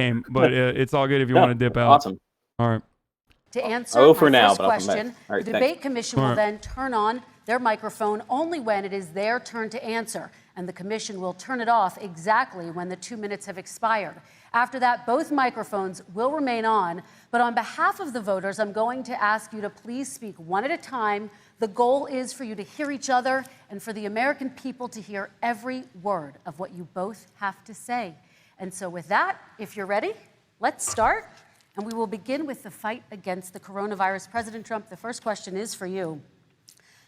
game, but it's all good if you want to dip out. Awesome. All right. To answer my first question, right, the debate commission will then turn on their microphone only when it is their turn to answer, and the commission will turn it off exactly when the 2 minutes have expired. After that, both microphones will remain on, but on behalf of the voters, I'm going to ask you to please speak one at a time. The goal is for you to hear each other and for the American people to hear every word of what you both have to say. And so with that, if you're ready, let's start. And we will begin with the fight against the coronavirus. President Trump, the first question is for you.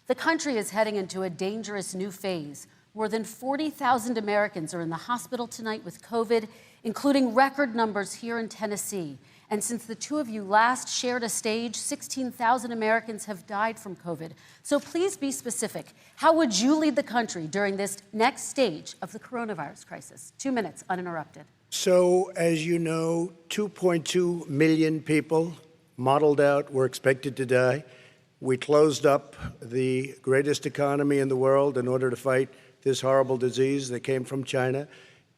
The country is heading into a dangerous new phase. More than 40,000 Americans are in the hospital tonight with COVID, including record numbers here in Tennessee. And since the two of you last shared a stage, 16,000 Americans have died from COVID. So please be specific. How would you lead the country during this next stage of the coronavirus crisis? 2 minutes, uninterrupted. So, as you know, 2.2 million people modeled out were expected to die. We closed up the greatest economy in the world in order to fight this horrible disease that came from China.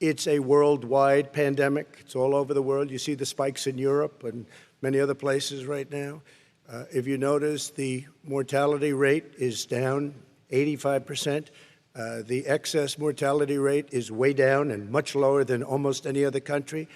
It's a worldwide pandemic. It's all over the world. You see the spikes in Europe and many other places right now. If you notice, the mortality rate is down 85%. The excess mortality rate is way down and much lower than almost any other country.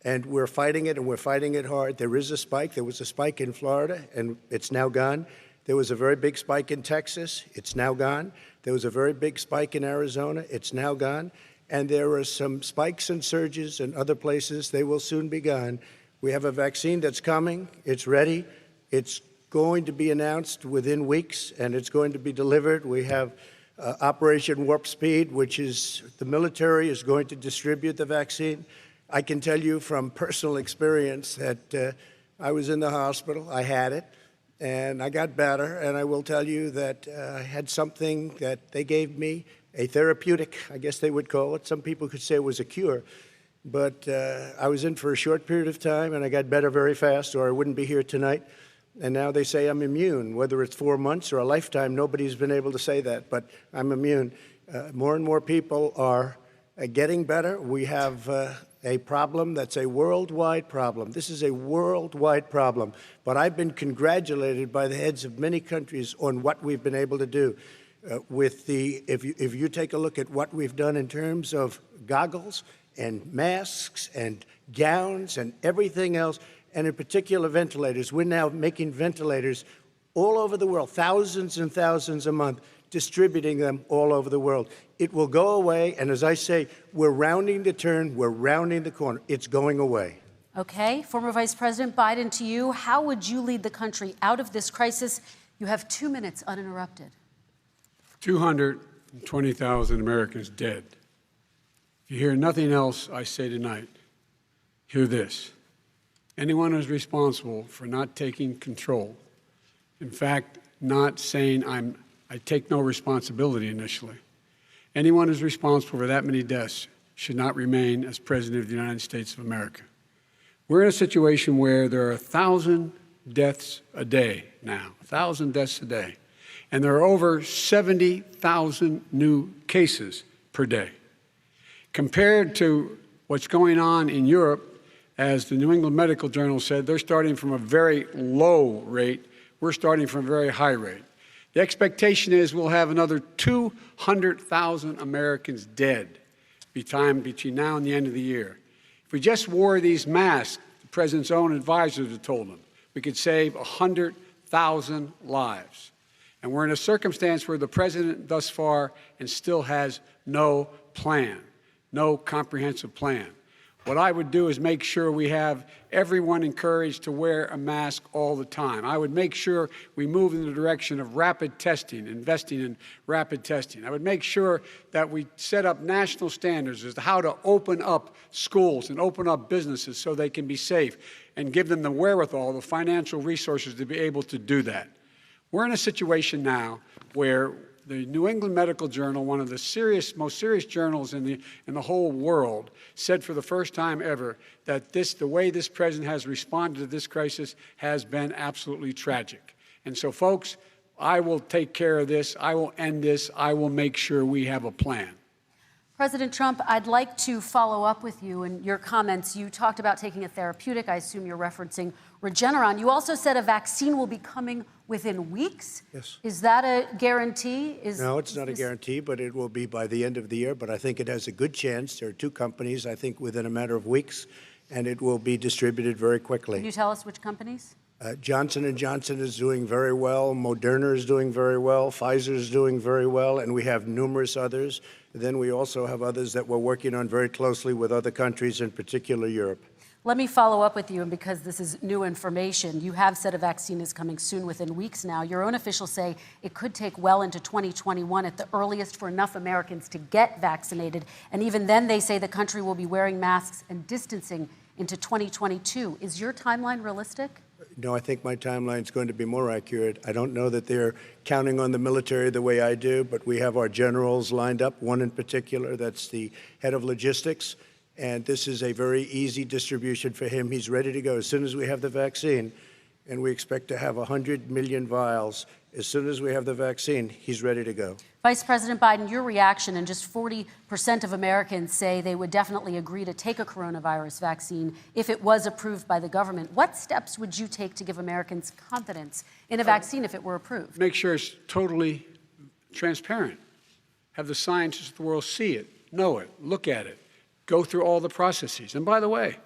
And we're fighting it, and we're fighting it hard. There is a spike. There was a spike in Florida, and it's now gone. There was a very big spike in Texas. It's now gone. There was a very big spike in Arizona. It's now gone. And there are some spikes and surges in other places. They will soon be gone. We have a vaccine that's coming. It's ready. It's going to be announced within weeks, and it's going to be delivered. We have Operation Warp Speed, which is the military is going to distribute the vaccine. I can tell you from personal experience that I was in the hospital, I had it, and I got better. And I will tell you that I had something that they gave me, a therapeutic, I guess they would call it. Some people could say it was a cure. But I was in for a short period of time, and I got better very fast, or I wouldn't be here tonight. And now they say I'm immune, whether it's 4 months or a lifetime. Nobody's been able to say that, but I'm immune. More and more people are getting better. We have a problem that's a worldwide problem. This is a worldwide problem. But I've been congratulated by the heads of many countries on what we've been able to do. If you take a look at what we've done in terms of goggles and masks and gowns and everything else, and in particular ventilators. We're now making ventilators all over the world, thousands and thousands a month, distributing them all over the world. It will go away, and as I say, we're rounding the turn, we're rounding the corner. It's going away. Okay, former Vice President Biden, to you, how would you lead the country out of this crisis? You have 2 minutes uninterrupted. 220,000 Americans dead. If you hear nothing else I say tonight, hear this. Anyone who's responsible for not taking control, in fact, not saying I take no responsibility initially, anyone who's responsible for that many deaths should not remain as President of the United States of America. We're in a situation where there are 1,000 deaths a day now, 1,000 deaths a day, and there are over 70,000 new cases per day. Compared to what's going on in Europe, as the New England Medical Journal said, they're starting from a very low rate. We're starting from a very high rate. The expectation is we'll have another 200,000 Americans dead between now and the end of the year. If we just wore these masks, the president's own advisors have told him, we could save 100,000 lives. And we're in a circumstance where the president thus far and still has no plan, no comprehensive plan. What I would do is make sure we have everyone encouraged to wear a mask all the time. I would make sure we move in the direction of rapid testing, investing in rapid testing. I would make sure that we set up national standards as to how to open up schools and open up businesses so they can be safe and give them the wherewithal, the financial resources to be able to do that. We're in a situation now where the New England Medical Journal, one of the most serious journals in the whole world, said for the first time ever that the way this president has responded to this crisis has been absolutely tragic. And so, folks, I will take care of this. I will end this. I will make sure we have a plan. President Trump, I'd like to follow up with you in your comments. You talked about taking a therapeutic. I assume you're referencing Regeneron. You also said a vaccine will be coming within weeks. Yes. Is that a guarantee? No, it's not a guarantee, but it will be by the end of the year. But I think it has a good chance. There are two companies, I think, within a matter of weeks, and it will be distributed very quickly. Can you tell us which companies? Johnson & Johnson is doing very well. Moderna is doing very well. Pfizer is doing very well. And we have numerous others. Then we also have others that we're working on very closely with other countries, in particular Europe. Let me follow up with you, and because this is new information, you have said a vaccine is coming soon, within weeks now. Your own officials say it could take well into 2021 at the earliest for enough Americans to get vaccinated. And even then, they say the country will be wearing masks and distancing into 2022. Is your timeline realistic? No, I think my timeline is going to be more accurate. I don't know that they're counting on the military the way I do, but we have our generals lined up, one in particular that's the head of logistics, and this is a very easy distribution for him. He's ready to go as soon as we have the vaccine, and we expect to have 100 million vials. As soon as we have the vaccine, he's ready to go. Vice President Biden, your reaction, and just 40% of Americans say they would definitely agree to take a coronavirus vaccine if it was approved by the government. What steps would you take to give Americans confidence in a vaccine if it were approved? Make sure it's totally transparent. Have the scientists of the world see it, know it, look at it, go through all the processes. And by the way,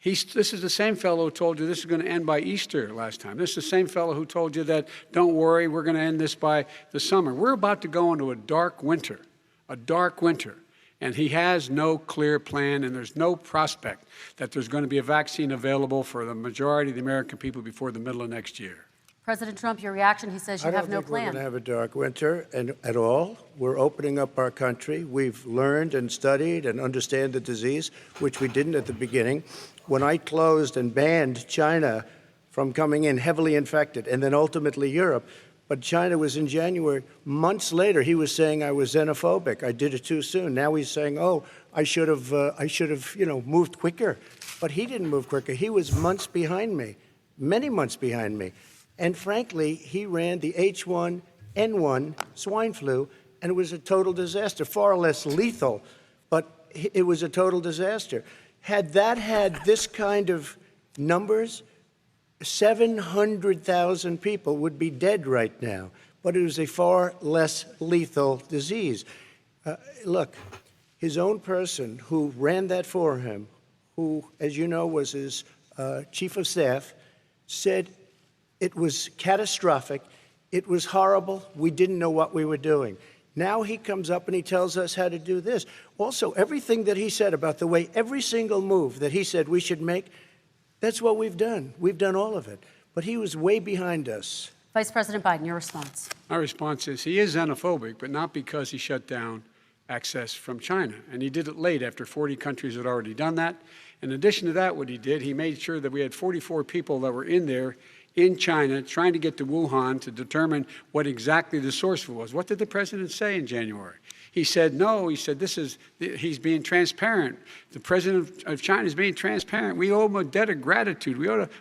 this is the same fellow who told you this is going to end by Easter last time. This is the same fellow who told you that, don't worry, we're going to end this by the summer. We're about to go into a dark winter, and he has no clear plan, and there's no prospect that there's going to be a vaccine available for the majority of the American people before the middle of next year. President Trump, your reaction, he says you have no I don't think we're plan. going to have a dark winter at all. We're opening up our country. We've learned and studied and understand the disease, which we didn't at the beginning. When I closed and banned China from coming in heavily infected, and then ultimately Europe, but China was in January. Months later, he was saying I was xenophobic. I did it too soon. Now he's saying, oh, I should have, moved quicker. But he didn't move quicker. He was months behind me, many months behind me. And frankly, he ran the H1N1 swine flu, and it was a total disaster, far less lethal, but it was a total disaster. Had that had this kind of numbers, 700,000 people would be dead right now, but it was a far less lethal disease. Look, his own person who ran that for him, who, as you know, was his chief of staff, said it was catastrophic, it was horrible, we didn't know what we were doing. Now he comes up and he tells us how to do this. Also, everything that he said about the way every single move that he said we should make, that's what we've done. We've done all of it. But he was way behind us. Vice President Biden, your response. My response is he is xenophobic, but not because he shut down access from China. And he did it late after 40 countries had already done that. In addition to that, what he did, he made sure that we had 44 people that were in there in China trying to get to Wuhan to determine what exactly the source was. What did the president say in January? He said, no, he said, he's being transparent. The president of China is being transparent. We owe him a debt of gratitude.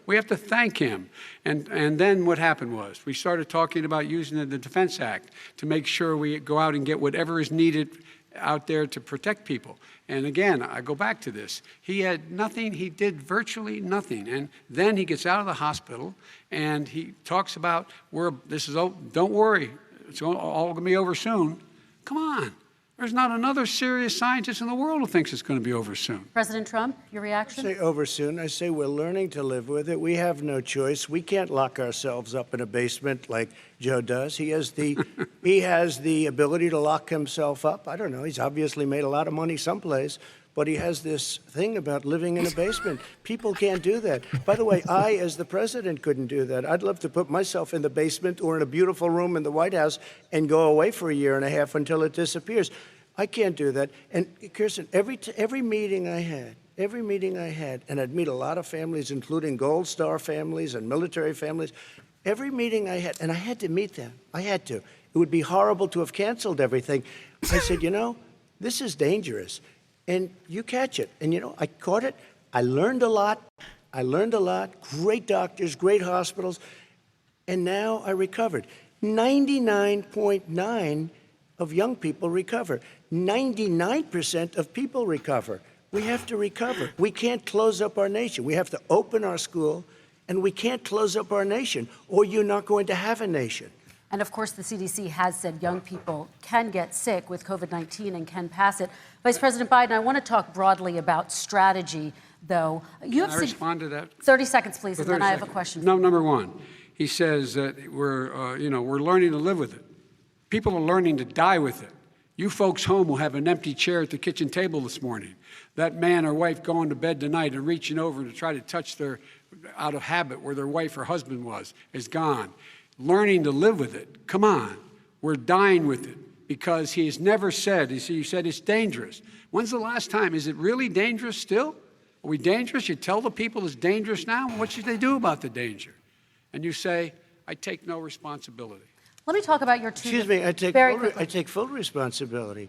We have to thank him. And then what happened was we started talking about using the Defense Act to make sure we go out and get whatever is needed out there to protect people. And again, I go back to this. He had nothing. He did virtually nothing. And then he gets out of the hospital and he talks about, don't worry, it's all going to be over soon. Come on. There's not another serious scientist in the world who thinks it's going to be over soon. President Trump, your reaction? I say over soon. I say we're learning to live with it. We have no choice. We can't lock ourselves up in a basement like Joe does. He has the ability to lock himself up. I don't know. He's obviously made a lot of money someplace, but he has this thing about living in a basement. People can't do that. By the way, I, as the president, couldn't do that. I'd love to put myself in the basement or in a beautiful room in the White House and go away for a year and a half until it disappears. I can't do that. And Kirsten, every meeting I had, and I'd meet a lot of families, including Gold Star families and military families, every meeting I had, and I had to meet them. I had to. It would be horrible to have canceled everything. I said, this is dangerous. And you catch it. And, I caught it. I learned a lot. Great doctors, great hospitals. And now I recovered. 99.9 of young people recover. 99% of people recover. We have to recover. We can't close up our nation. We have to open our school, and we can't close up our nation, or you're not going to have a nation. And of course, the CDC has said young people can get sick with COVID-19 and can pass it. Vice President Biden, I want to talk broadly about strategy, though. Can I respond to that? 30 seconds, please, and then I have a question. No, number one, he says that we're learning to live with it. People are learning to die with it. You folks home will have an empty chair at the kitchen table this morning. That man or wife going to bed tonight and reaching over to try to touch their, out of habit, where their wife or husband was, is gone. Learning to live with it. Come on. We're dying with it because he has never said, you said it's dangerous. When's the last time? Is it really dangerous still? Are we dangerous? You tell the people it's dangerous now? What should they do about the danger? And you say, I take no responsibility. Let me talk about your two. Excuse me, I take full responsibility.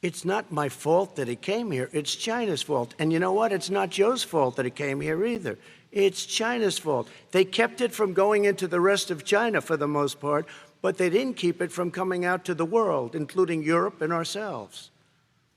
It's not my fault that it came here. It's China's fault. And you know what? It's not Joe's fault that it came here either. It's China's fault. They kept it from going into the rest of China for the most part, but they didn't keep it from coming out to the world, including Europe and ourselves.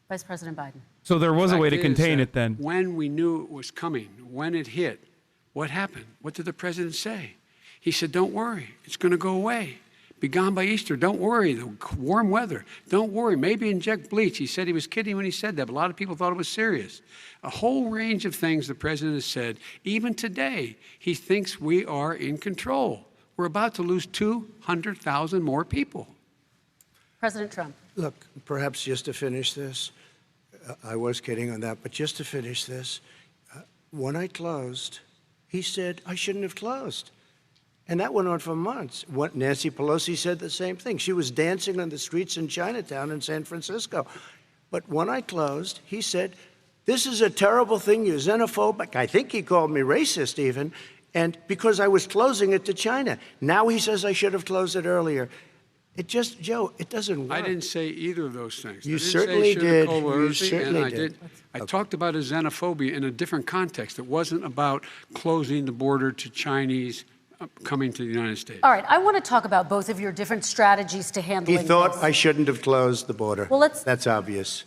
Vice President Biden. So there was a way to contain it then. When we knew it was coming, when it hit, what happened? What did the president say? He said, don't worry, it's going to go away. Be gone by Easter. Don't worry. The warm weather. Don't worry. Maybe inject bleach. He said he was kidding when he said that, but a lot of people thought it was serious. A whole range of things the president has said. Even today, he thinks we are in control. We're about to lose 200,000 more people. President Trump. Look, perhaps just to finish this, I was kidding on that, but just to finish this, when I closed, he said I shouldn't have closed. And that went on for months. Nancy Pelosi said the same thing. She was dancing on the streets in Chinatown in San Francisco. But when I closed, he said, this is a terrible thing, you're xenophobic. I think he called me racist even, and because I was closing it to China. Now he says I should have closed it earlier. It just, Joe, it doesn't work. I didn't say either of those things. You certainly did. You certainly did. I talked about a xenophobia in a different context. It wasn't about closing the border to Chinese coming to the United States. All right, I want to talk about both of your different strategies to handling He thought this. I shouldn't have closed the border. Well, that's obvious.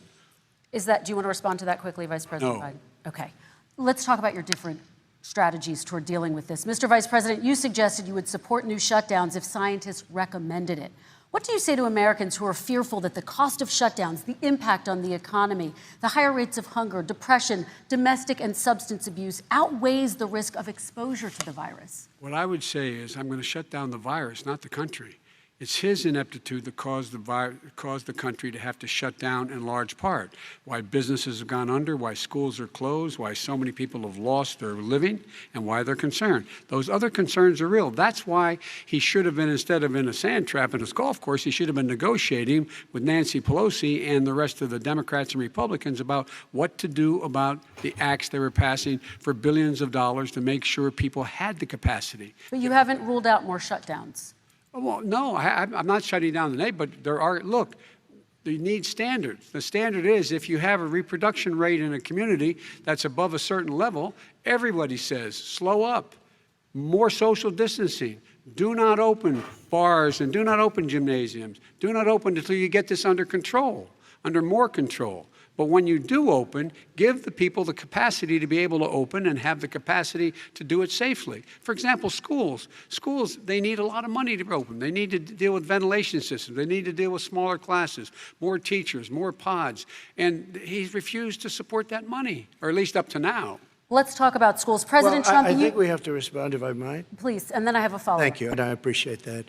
Do you want to respond to that quickly, Vice President No. Biden? Okay. Let's talk about your different strategies toward dealing with this. Mr. Vice President, you suggested you would support new shutdowns if scientists recommended it. What do you say to Americans who are fearful that the cost of shutdowns, the impact on the economy, the higher rates of hunger, depression, domestic and substance abuse outweighs the risk of exposure to the virus? What I would say is I'm going to shut down the virus, not the country. It's his ineptitude that caused the country to have to shut down in large part. Why businesses have gone under, why schools are closed, why so many people have lost their living, and why they're concerned. Those other concerns are real. That's why he should have been, instead of in a sand trap in his golf course, he should have been negotiating with Nancy Pelosi and the rest of the Democrats and Republicans about what to do about the acts they were passing for billions of dollars to make sure people had the capacity. But you haven't ruled out more shutdowns. Well, no, I'm not shutting down the nation, but there are, look, you need standards. The standard is if you have a reproduction rate in a community that's above a certain level, everybody says, slow up, more social distancing, do not open bars and do not open gymnasiums, do not open until you get this under control, under more control. But when you do open, give the people the capacity to be able to open and have the capacity to do it safely. For example, schools. Schools, they need a lot of money to open. They need to deal with ventilation systems. They need to deal with smaller classes, more teachers, more pods. And he's refused to support that money, or at least up to now. Let's talk about schools. President Trump, I think we have to respond, if I might. Please, and then I have a follow-up. Thank you, and I appreciate that.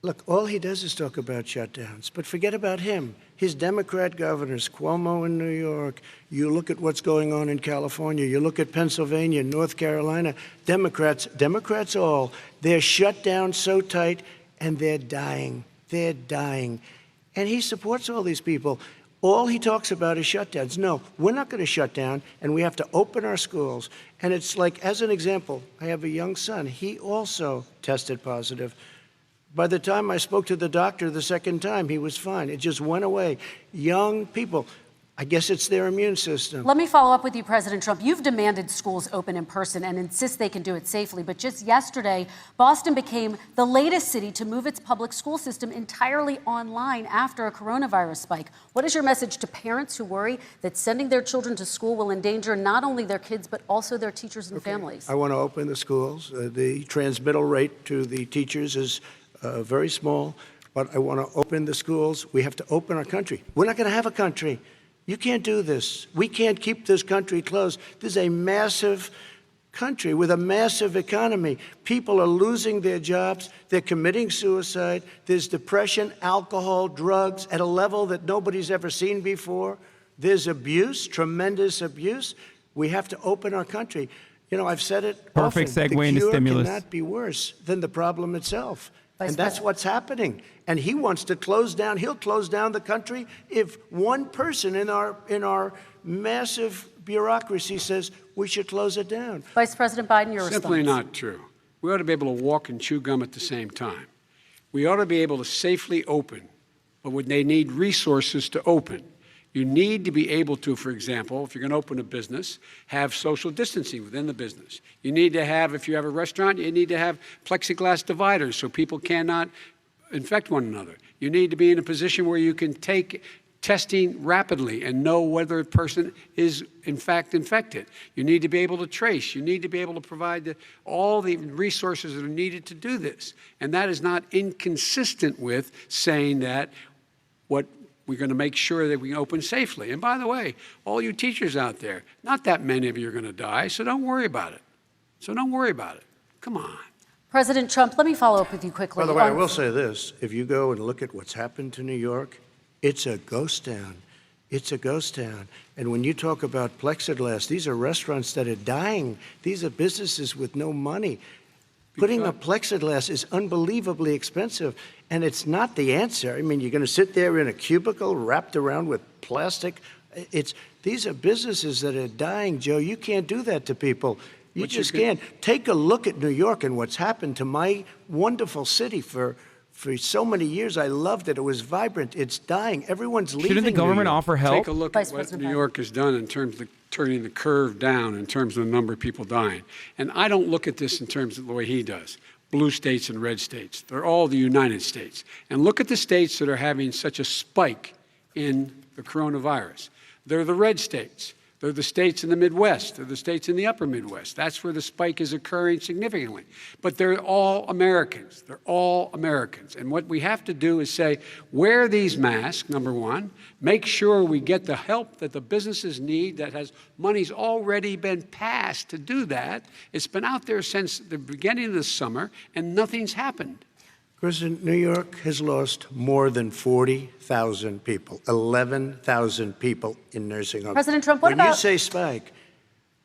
Look, all he does is talk about shutdowns, but forget about him. His Democrat governors, Cuomo in New York, you look at what's going on in California, you look at Pennsylvania, North Carolina, Democrats all, they're shut down so tight and they're dying. They're dying. And he supports all these people. All he talks about is shutdowns. No, we're not going to shut down, and we have to open our schools. And it's like, as an example, I have a young son. He also tested positive. By the time I spoke to the doctor the second time, he was fine. It just went away. Young people. I guess it's their immune system. Let me follow up with you, President Trump. You've demanded schools open in person and insist they can do it safely. But just yesterday, Boston became the latest city to move its public school system entirely online after a coronavirus spike. What is your message to parents who worry that sending their children to school will endanger not only their kids, but also their teachers and families? I want to open the schools. The transmittal rate to the teachers is very small, but I want to open the schools. We have to open our country. We're not going to have a country. You can't do this. We can't keep this country closed. This is a massive country with a massive economy. People are losing their jobs. They're committing suicide. There's depression, alcohol, drugs at a level that nobody's ever seen before. There's abuse, tremendous abuse. We have to open our country. You know, I've said it Perfect often. segue into stimulus. The cure cannot be worse than the problem itself. Vice And that's President. what's happening. And he wants to close down. He'll close down the country if one person in our massive bureaucracy says we should close it down. Vice President Biden, your Simply response. not true. We ought to be able to walk and chew gum at the same time. We ought to be able to safely open, but when they need resources to open. You need to be able to, for example, if you're going to open a business, have social distancing within the business. You need to have, if you have a restaurant, you need to have plexiglass dividers so people cannot infect one another. You need to be in a position where you can take testing rapidly and know whether a person is in fact infected. You need to be able to trace. You need to be able to provide all the resources that are needed to do this. And that is not inconsistent with saying that what we're going to make sure that we can open safely. And by the way, all you teachers out there, not that many of you are going to die, so don't worry about it. So don't worry about it. Come on. President Trump, let me follow up with you quickly. By the way, I will say this. If you go and look at what's happened to New York, it's a ghost town. It's a ghost town. And when you talk about plexiglass, these are restaurants that are dying. These are businesses with no money. Putting up plexiglass is unbelievably expensive, and it's not the answer. I mean, you're going to sit there in a cubicle wrapped around with plastic. These are businesses that are dying, Joe. You can't do that to people. You just can't. Take a look at New York and what's happened to my wonderful city for so many years. I loved it. It was vibrant. It's dying. Everyone's leaving. Shouldn't the government New York. offer help? Take a look Vice at what President New Biden. York has done in terms of turning the curve down in terms of the number of people dying. And I don't look at this in terms of the way he does. Blue states and red states. They're all the United States. And look at the states that are having such a spike in the coronavirus. They're the red states. They're the states in the Midwest. They're the states in the upper Midwest. That's where the spike is occurring significantly. But they're all Americans. They're all Americans. And what we have to do is say, wear these masks, number one. Make sure we get the help that the businesses need that has money's already been passed to do that. It's been out there since the beginning of the summer, and nothing's happened. President, New York has lost more than 40,000 people, 11,000 people in nursing homes. President Trump, what when you about- say spike,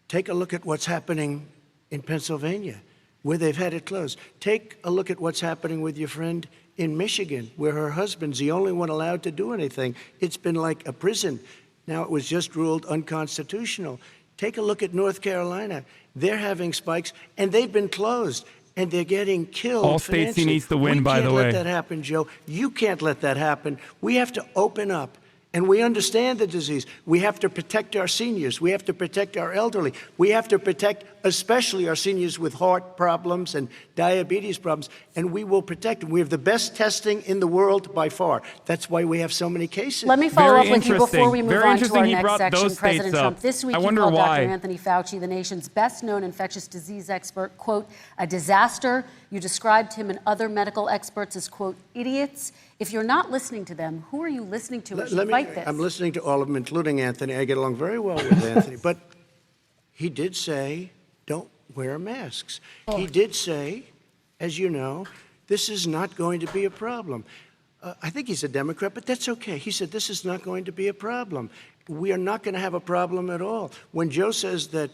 take a look at what's happening in Pennsylvania, where they've had it closed. Take a look at what's happening with your friend in Michigan, where her husband's the only one allowed to do anything. It's been like a prison. Now it was just ruled unconstitutional. Take a look at North Carolina. They're having spikes, and they've been closed. And they're getting killed. All states he financially. needs to win, by the We way. can't let that happen, Joe. You can't let that happen. We have to open up. And we understand the disease. We have to protect our seniors. We have to protect our elderly. We have to protect especially our seniors with heart problems and diabetes problems. And we will protect them. We have the best testing in the world by far. That's why we have so many cases. Let me follow Very up with you before we interesting. move Very on to interesting our he next brought section. those President states Trump, up. this week I you wonder called why. Dr. Anthony Fauci, the nation's best-known infectious disease expert, quote, a disaster. You described him and other medical experts as, quote, idiots. If you're not listening to them, who are you listening to as you fight this? I'm listening to all of them, including Anthony. I get along very well with Anthony. But he did say, don't wear masks. He did say, as you know, this is not going to be a problem. I think he's a Democrat, but that's okay. He said, this is not going to be a problem. We are not going to have a problem at all. When Joe says that,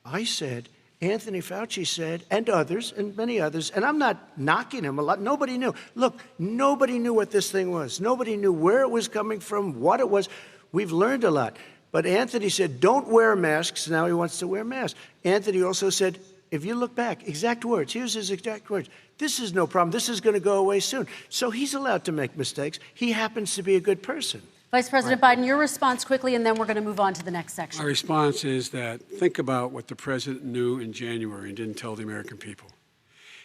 I said, Anthony Fauci said, and others, and many others, and I'm not knocking him a lot. Nobody knew. Look, nobody knew what this thing was. Nobody knew where it was coming from, what it was. We've learned a lot. But Anthony said, don't wear masks. Now he wants to wear masks. Anthony also said, if you look back, exact words, here's his exact words. This is no problem. This is going to go away soon. So he's allowed to make mistakes. He happens to be a good person. Vice President Biden, your response quickly, and then we're going to move on to the next section. My response is that think about what the president knew in January and didn't tell the American people.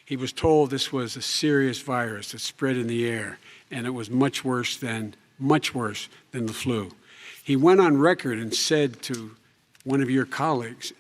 He was told this was a serious virus that spread in the air, and it was much worse than the flu. He went on record and said to one of your colleagues,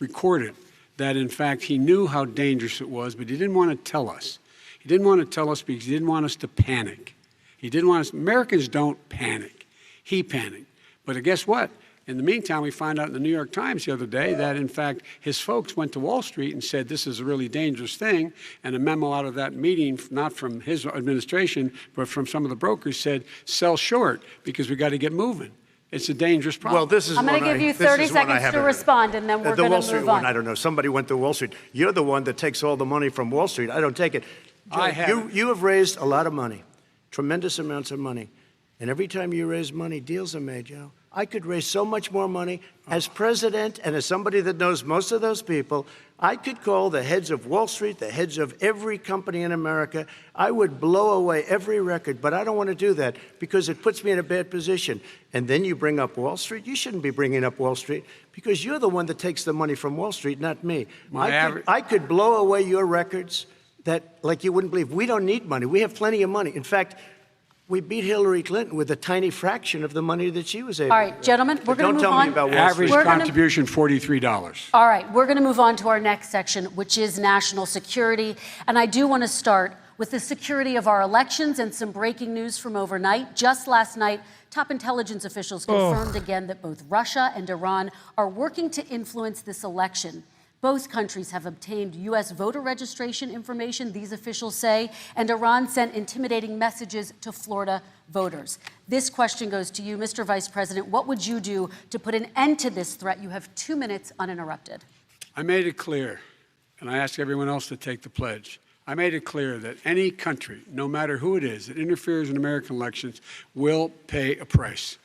recorded, that in fact he knew how dangerous it was, but he didn't want to tell us. He didn't want to tell us because he didn't want us to panic. He didn't want us, Americans don't panic. He panicked. But guess what? In the meantime, we find out in the New York Times the other day that, in fact, his folks went to Wall Street and said this is a really dangerous thing, and a memo out of that meeting, not from his administration, but from some of the brokers, said sell short because we got to get moving. It's a dangerous problem. Well, this is I'm going to give you 30 seconds to respond, and then we're going to move on. Wall Street one, I don't know. Somebody went to Wall Street. You're the one that takes all the money from Wall Street. I don't take it. You have raised a lot of money, tremendous amounts of money. And every time you raise money, deals are made, Joe. I could raise so much more money. As president and as somebody that knows most of those people, I could call the heads of Wall Street, the heads of every company in America. I would blow away every record, but I don't want to do that because it puts me in a bad position. And then you bring up Wall Street. You shouldn't be bringing up Wall Street because you're the one that takes the money from Wall Street, not me. I could blow away your records that, like you wouldn't believe. We don't need money. We have plenty of money. In fact, we beat Hillary Clinton with a tiny fraction of the money that she was able to. All right, gentlemen, we're going to move on. Don't tell me about Wall Street. Average contribution, $43. All right, we're going to move on to our next section, which is national security. And I do want to start with the security of our elections and some breaking news from overnight. Just last night, top intelligence officials confirmed again that both Russia and Iran are working to influence this election. Both countries have obtained U.S. voter registration information, these officials say, and Iran sent intimidating messages to Florida voters. This question goes to you, Mr. Vice President. What would you do to put an end to this threat? You have 2 minutes uninterrupted. I made it clear, and I ask everyone else to take the pledge. I made it clear that any country, no matter who it is, that interferes in American elections will pay a price.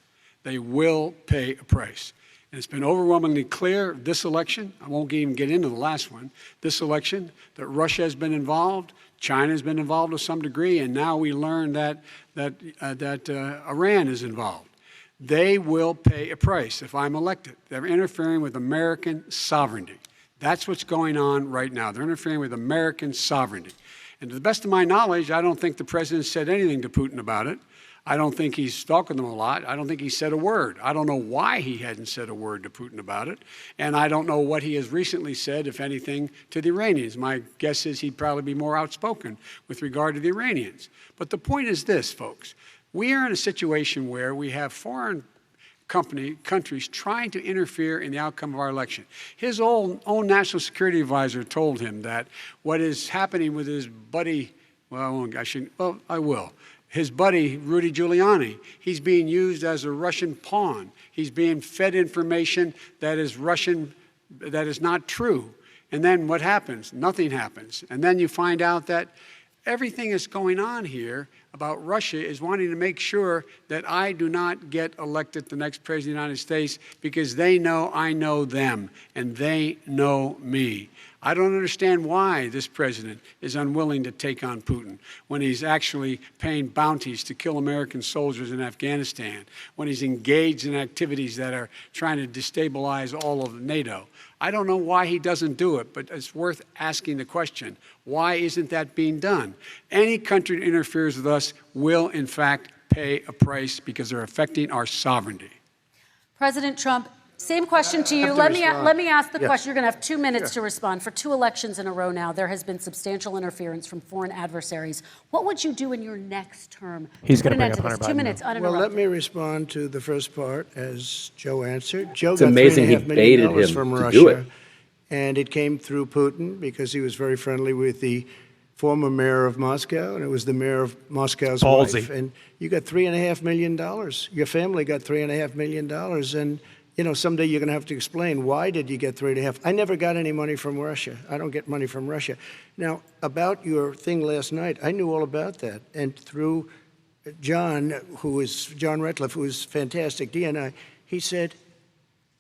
They will pay a price. And it's been overwhelmingly clear this election, I won't even get into the last one, this election, that Russia has been involved, China has been involved to some degree, and now we learn that Iran is involved. They will pay a price if I'm elected. They're interfering with American sovereignty. That's what's going on right now. They're interfering with American sovereignty. And to the best of my knowledge, I don't think the president said anything to Putin about it. I don't think he's talking to them a lot. I don't think he said a word. I don't know why he hadn't said a word to Putin about it. And I don't know what he has recently said, if anything, to the Iranians. My guess is he'd probably be more outspoken with regard to the Iranians. But the point is this, folks. We are in a situation where we have foreign countries trying to interfere in the outcome of our election. His own national security advisor told him that what is happening with his buddy, I will. His buddy, Rudy Giuliani, he's being used as a Russian pawn. He's being fed information that is Russian, that is not true. And then what happens? Nothing happens. And then you find out that everything that's going on here about Russia is wanting to make sure that I do not get elected the next president of the United States because they know I know them and they know me. I don't understand why this president is unwilling to take on Putin when he's actually paying bounties to kill American soldiers in Afghanistan, when he's engaged in activities that are trying to destabilize all of NATO. I don't know why he doesn't do it, but it's worth asking the question, why isn't that being done? Any country that interferes with us will, in fact, pay a price because they're affecting our sovereignty. President Trump, same question to you. Let me ask the question. You're going to have 2 minutes to respond. For 2 elections in a row now, there has been substantial interference from foreign adversaries. What would you do in your next term? He's going to bring up Hunter Biden. 2 minutes uninterrupted. Well, let me respond to the first part, as Joe answered. Joe It's got amazing he $3.5 baited million him from to Russia, do it. and it came through Putin because he was very friendly with the former mayor of Moscow, and it was the mayor of Moscow's wife. And you got $3.5 million. Your family got $3.5 million, and you know, someday you're going to have to explain, why did you get 3.5? I never got any money from Russia. I don't get money from Russia. Now, about your thing last night, I knew all about that. And through John Ratcliffe, who is fantastic, DNI, he said,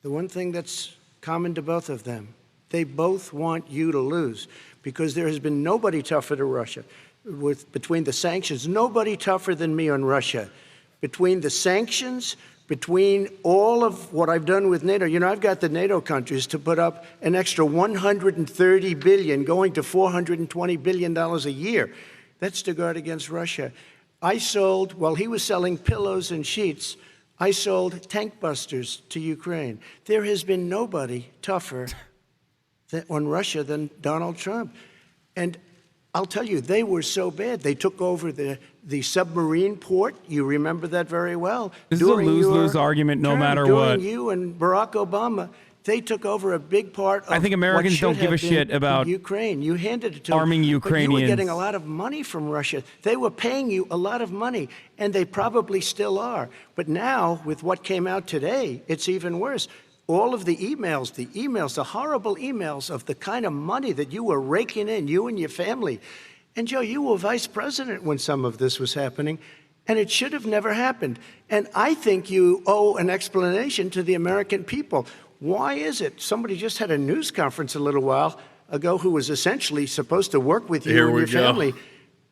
the one thing that's common to both of them, they both want you to lose because there has been nobody tougher to Russia. Between the sanctions, nobody tougher than me on Russia. between the sanctions, between all of what I've done with NATO. You know, I've got the NATO countries to put up an extra $130 billion, going to $420 billion a year. That's to guard against Russia. I sold, while he was selling pillows and sheets, I sold tank busters to Ukraine. There has been nobody tougher on Russia than Donald Trump. And I'll tell you, they were so bad. They took over the submarine port. You remember that very well. This is a lose-lose argument no matter what. During you and Barack Obama, they took over a big part of I think Americans don't give a shit about Ukraine. You handed it to arming them, Ukrainians. but you were getting a lot of money from Russia. They were paying you a lot of money, and they probably still are. But now, with what came out today, it's even worse. All of the emails, the horrible emails of the kind of money that you were raking in, you and your family. And Joe, you were vice president when some of this was happening, and it should have never happened. And I think you owe an explanation to the American people. Why is it? Somebody just had a news conference a little while ago who was essentially supposed to work with you and your family.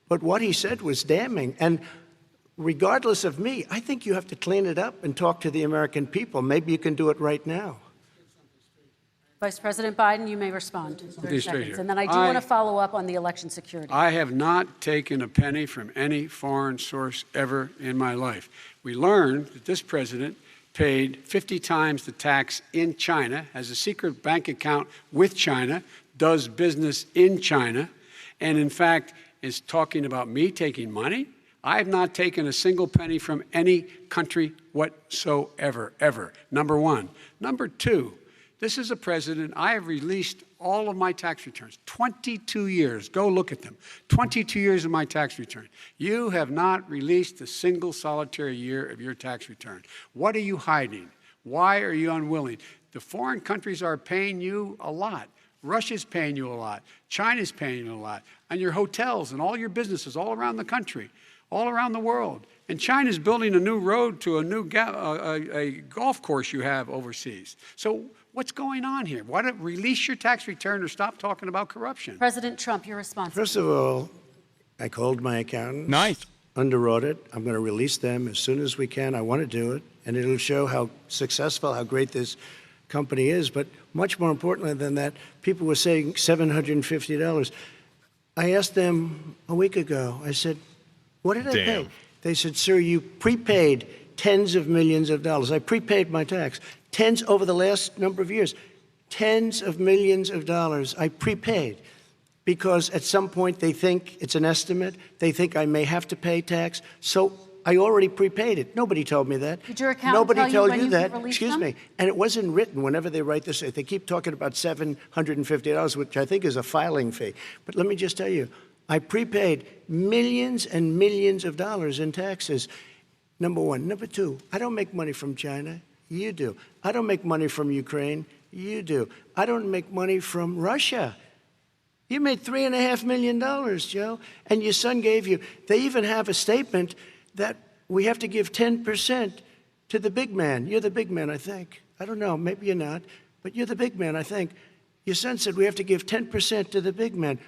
But what he said was damning. And regardless of me, I think you have to clean it up and talk to the American people. Maybe you can do it right now. Vice President Biden, you may respond. 30 seconds. And then I do want to follow up on the election security. I have not taken a penny from any foreign source ever in my life. We learned that this president paid 50 times the tax in China, has a secret bank account with China, does business in China, and in fact is talking about me taking money. I have not taken a single penny from any country whatsoever, ever. Number one. Number two, this is a president, I have released all of my tax returns, 22 years. Go look at them. 22 years of my tax return. You have not released a single solitary year of your tax return. What are you hiding? Why are you unwilling? The foreign countries are paying you a lot. Russia's paying you a lot. China's paying you a lot. And your hotels and all your businesses all around the country, all around the world. And China's building a new road to a new a golf course you have overseas. So what's going on here? Why don't release your tax return or stop talking about corruption? President Trump, your response. First of all, I called my accountants. Nice. Under audit. I'm going to release them as soon as we can. I want to do it. And it'll show how successful, how great this company is. But much more importantly than that, people were saying $750. I asked them a week ago, I said, what did I pay? They said, sir, you prepaid tens of millions of dollars. I prepaid my tax. Tens over the last number of years. Tens of millions of dollars I prepaid because at some point they think it's an estimate. They think I may have to pay tax. So I already prepaid it. Nobody told me that. Did your accountant Nobody tell told when you you that. could release Excuse them? me. And it wasn't written whenever they write this. They keep talking about $750, which I think is a filing fee. But let me just tell you, I prepaid millions and millions of dollars in taxes. Number one. Number two, I don't make money from China. You do. I don't make money from Ukraine. You do. I don't make money from Russia. You made $3.5 million, Joe, and your son gave you. They even have a statement that we have to give 10% to the big man. You're the big man, I think. I don't know. Maybe you're not, but you're the big man, I think. Your son said we have to give 10% to the big man.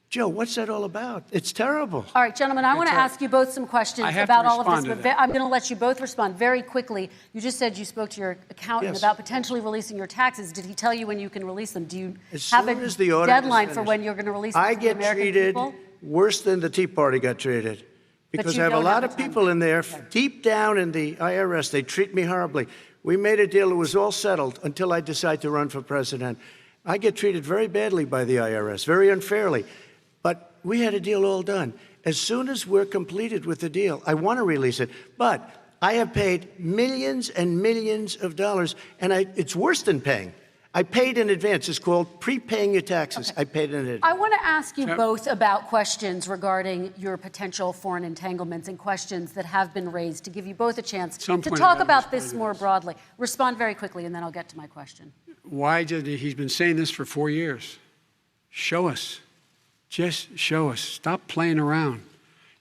Joe, what's that all about? It's terrible. All right, gentlemen, I want to ask you both some questions about all of this, but I'm going to let you both respond very quickly. You just said you spoke to your accountant about potentially releasing your taxes. Did he tell you when you can release them? Do you have a deadline for when you're going to release them to the American people? I get treated worse than the Tea Party got treated because I have a lot of people in there deep down in the IRS. They treat me horribly. We made a deal. It was all settled until I decide to run for president. I get treated very badly by the IRS, very unfairly. But we had a deal all done. As soon as we're completed with the deal, I want to release it. But I have paid millions and millions of dollars, and it's worse than paying. I paid in advance. It's called prepaying your taxes. I paid in advance. I want to ask you both about questions regarding your potential foreign entanglements and questions that have been raised to give you both a chance to talk about this more broadly. Respond very quickly, and then I'll get to my question. Why did he's been saying this for 4 years? Show us. Just show us. Stop playing around.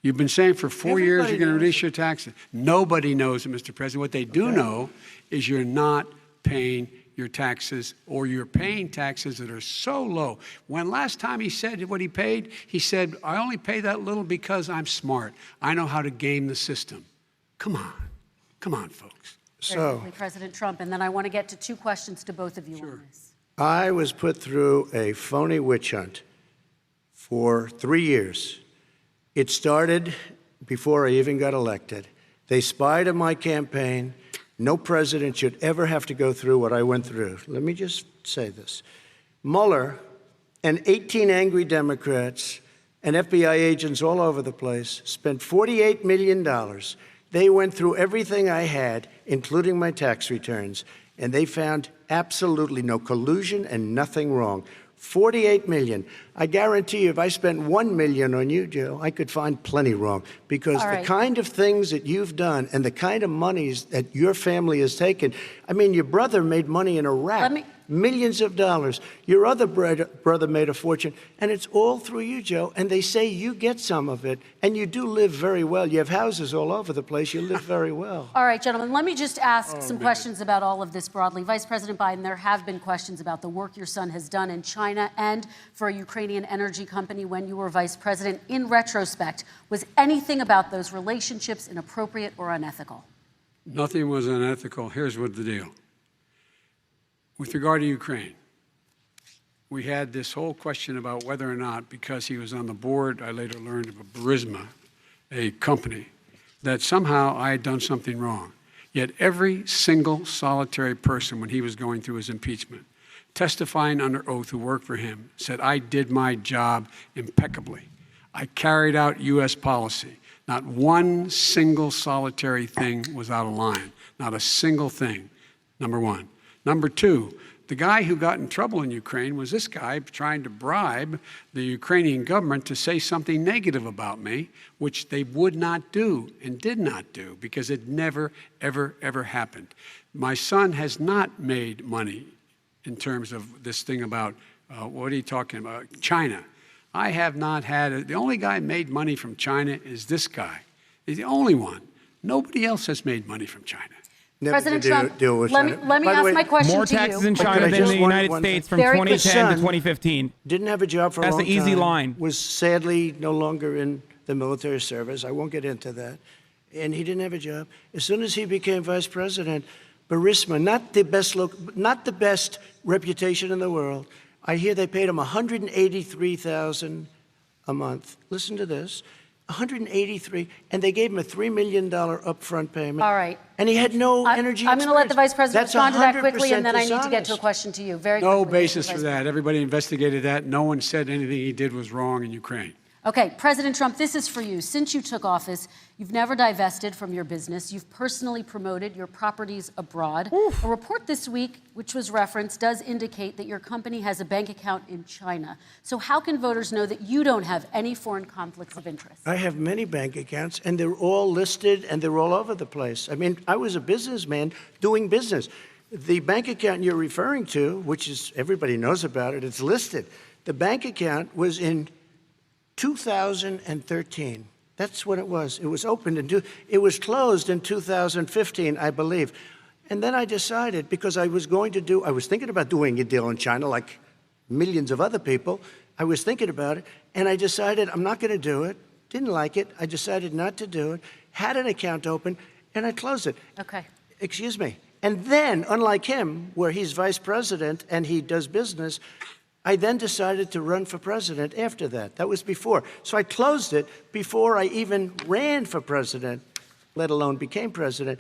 You've been saying for 4 years you're going to release your taxes. Nobody knows it, Mr. President. What they do know is you're not paying your taxes, or you're paying taxes that are so low. When last time he said what he paid, he said, I only pay that little because I'm smart. I know how to game the system. Come on. Come on, folks. Very quickly, President Trump, and then I want to get to two questions to both of you on this. I was put through a phony witch hunt for 3 years. It started before I even got elected. They spied on my campaign. No president should ever have to go through what I went through. Let me just say this. Mueller and 18 angry Democrats and FBI agents all over the place spent $48 million. They went through everything I had, including my tax returns, and they found absolutely no collusion and nothing wrong. $48 million. I guarantee you, if I spent $1 million on you, Joe, I could find plenty wrong. Because the kind of things that you've done and the kind of monies that your family has taken, I mean, your brother made money in Iraq. Millions of dollars. Your other brother made a fortune, and it's all through you, Joe. And they say you get some of it, and you do live very well. You have houses all over the place. You live very well. All right, gentlemen, let me just ask some questions about all of this broadly. Vice President Biden, there have been questions about the work your son has done in China and for a Ukrainian energy company when you were vice president. In retrospect, was anything about those relationships inappropriate or unethical? Nothing was unethical. Here's what the deal. With regard to Ukraine, we had this whole question about whether or not, because he was on the board, I later learned of Burisma, a company, that somehow I had done something wrong. Yet every single solitary person, when he was going through his impeachment, testifying under oath who worked for him, said, I did my job impeccably. I carried out U.S. policy. Not one single solitary thing was out of line. Not a single thing, number one. Number two, the guy who got in trouble in Ukraine was this guy trying to bribe the Ukrainian government to say something negative about me, which they would not do and did not do because it never, ever, ever happened. My son has not made money in terms of this thing about, what are you talking about, China. I have not had, the only guy made money from China is this guy. He's the only one. Nobody else has made money from China. President Trump, let me ask my question to you. More taxes in China than in the United States from 2010 to 2015. Didn't have a job for a long time. That's the easy line. Was sadly no longer in the military service. I won't get into that. And he didn't have a job. As soon as he became vice president, Burisma, not the best reputation in the world. I hear they paid him $183,000 a month. Listen to this. $183, and they gave him a $3 million upfront payment. All right. And he had no energy I'm going to let the Vice President respond to that quickly, and then I need to dishonest. get to a question to you. Very No quickly, basis for that. Everybody investigated that. No one said anything he did was wrong in Ukraine. Okay, President Trump, this is for you. Since you took office, you've never divested from your business. You've personally promoted your properties abroad. A report this week, which was referenced, does indicate that your company has a bank account in China. So how can voters know that you don't have any foreign conflicts of interest? I have many bank accounts, and they're all listed, and they're all over the place. I mean, I was a businessman doing business. The bank account you're referring to, which is, everybody knows about it, it's listed. The bank account was in 2013. That's what it was. It was opened it was closed in 2015, I believe. And then I decided, because I was thinking about doing a deal in China like millions of other people. I was thinking about it, and I decided I'm not going to do it. Didn't like it. I decided not to do it. Had an account open, and I closed it. Okay. Excuse me. And then, unlike him, where he's vice president and he does business, I then decided to run for president after that. That was before. So I closed it before I even ran for president, let alone became president.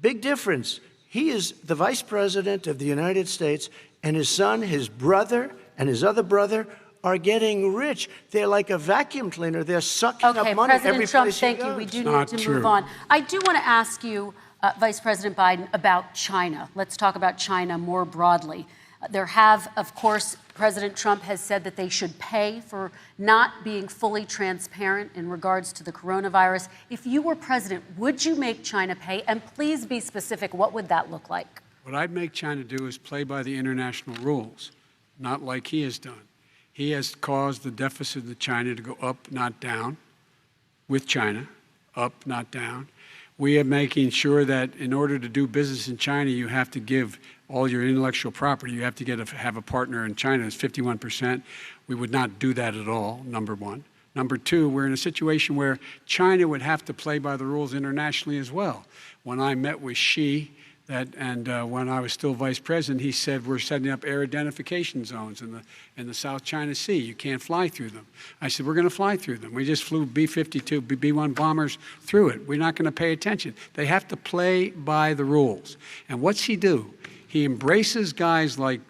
Big difference. He is the vice president of the United States, and his son, his brother, and his other brother are getting rich. They're like a vacuum cleaner. They're sucking up money President every Trump, place thank he you. goes. We do need to move on. I do want to ask you, Vice President Biden, about China. Let's talk about China more broadly. There have, of course, President Trump has said that they should pay for not being fully transparent in regards to the coronavirus. If you were president, would you make China pay? And please be specific. What would that look like? What I'd make China do is play by the international rules, not like he has done. He has caused the deficit of China to go up, not down, with China, up, not down. We are making sure that in order to do business in China, you have to give all your intellectual property. You have to have a partner in China. It's 51%. We would not do that at all, number one. Number two, we're in a situation where China would have to play by the rules internationally as well. When I met with Xi, when I was still vice president, he said we're setting up air identification zones in the South China Sea. You can't fly through them. I said we're going to fly through them. We just flew B-52, B-1 bombers through it. We're not going to pay attention. They have to play by the rules. And what's he do? He embraces guys like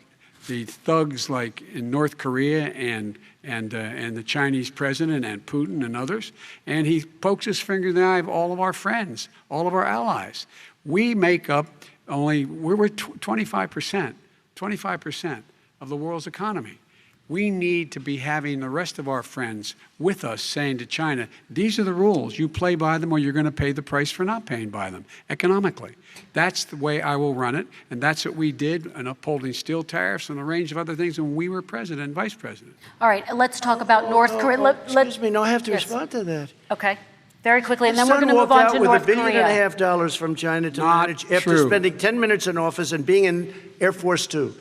the thugs like in North Korea and the Chinese president and Putin and others, and he pokes his finger in the eye of all of our friends, all of our allies. We make up we're 25% of the world's economy. We need to be having the rest of our friends with us saying to China, these are the rules. You play by them or you're going to pay the price for not paying by them economically. That's the way I will run it, and that's what we did in upholding steel tariffs and a range of other things when we were president and vice president. All right, let's talk about North Korea. Excuse me, no, I have to Yes. respond to that. Okay, very quickly, and then Son we're going to move walked on out to with North $1.5 Korea. billion from China to Not manage after true. spending 10 minutes in office and being in Air Force Two,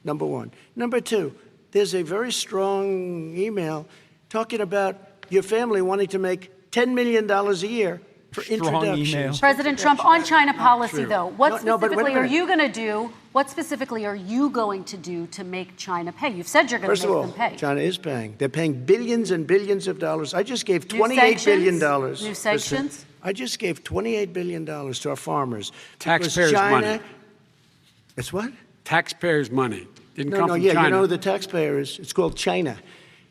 number one. Number two, there's a very strong email talking about your family wanting to make $10 million a year for Strong introductions. email. President Trump, on China policy, though, what No, but wait a specifically are minute. you going to do? What specifically are you going to do to make China pay? You've said you're going First to of make all, them pay. China is paying. They're paying billions and billions of dollars. I just gave New $28 billion. sanctions? New sanctions? I just gave $28 billion to our farmers. because Taxpayers' China, money. It's what? Taxpayers' money. Didn't No, come no, from yeah, China. you know who the taxpayer is. It's called China.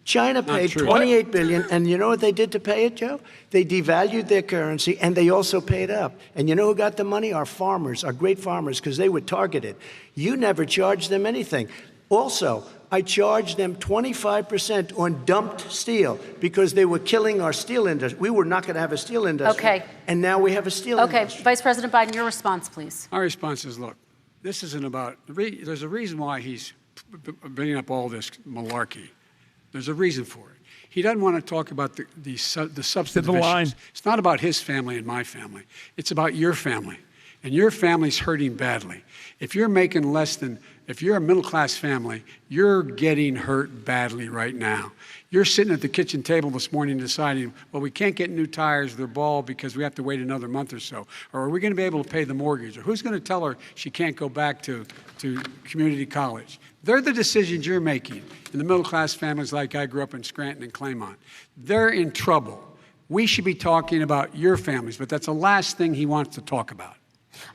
China paid true. $28 billion, and you know what they did to pay it, Joe? They devalued their currency, and they also paid up. And you know who got the money? Our farmers, our great farmers, because they were targeted. You never charged them anything. Also, I charged them 25% on dumped steel because they were killing our steel industry. We were not going to have a steel industry. Okay. And now we have a steel Okay, industry. Vice President Biden, your response, please. Our response is, look, this isn't about, there's a reason why he's bringing up all this malarkey. There's a reason for it. He doesn't want to talk about the substantive line. issues. It's not about his family and my family. It's about your family. And your family's hurting badly. If you're making less than, if you're a middle-class family, you're getting hurt badly right now. You're sitting at the kitchen table this morning deciding, well, we can't get new tires, they're bald because we have to wait another month or so. Or are we going to be able to pay the mortgage? Or who's going to tell her she can't go back to community college? They're the decisions you're making in the middle-class families like I grew up in Scranton and Claymont. They're in trouble. We should be talking about your families, but that's the last thing he wants to talk about.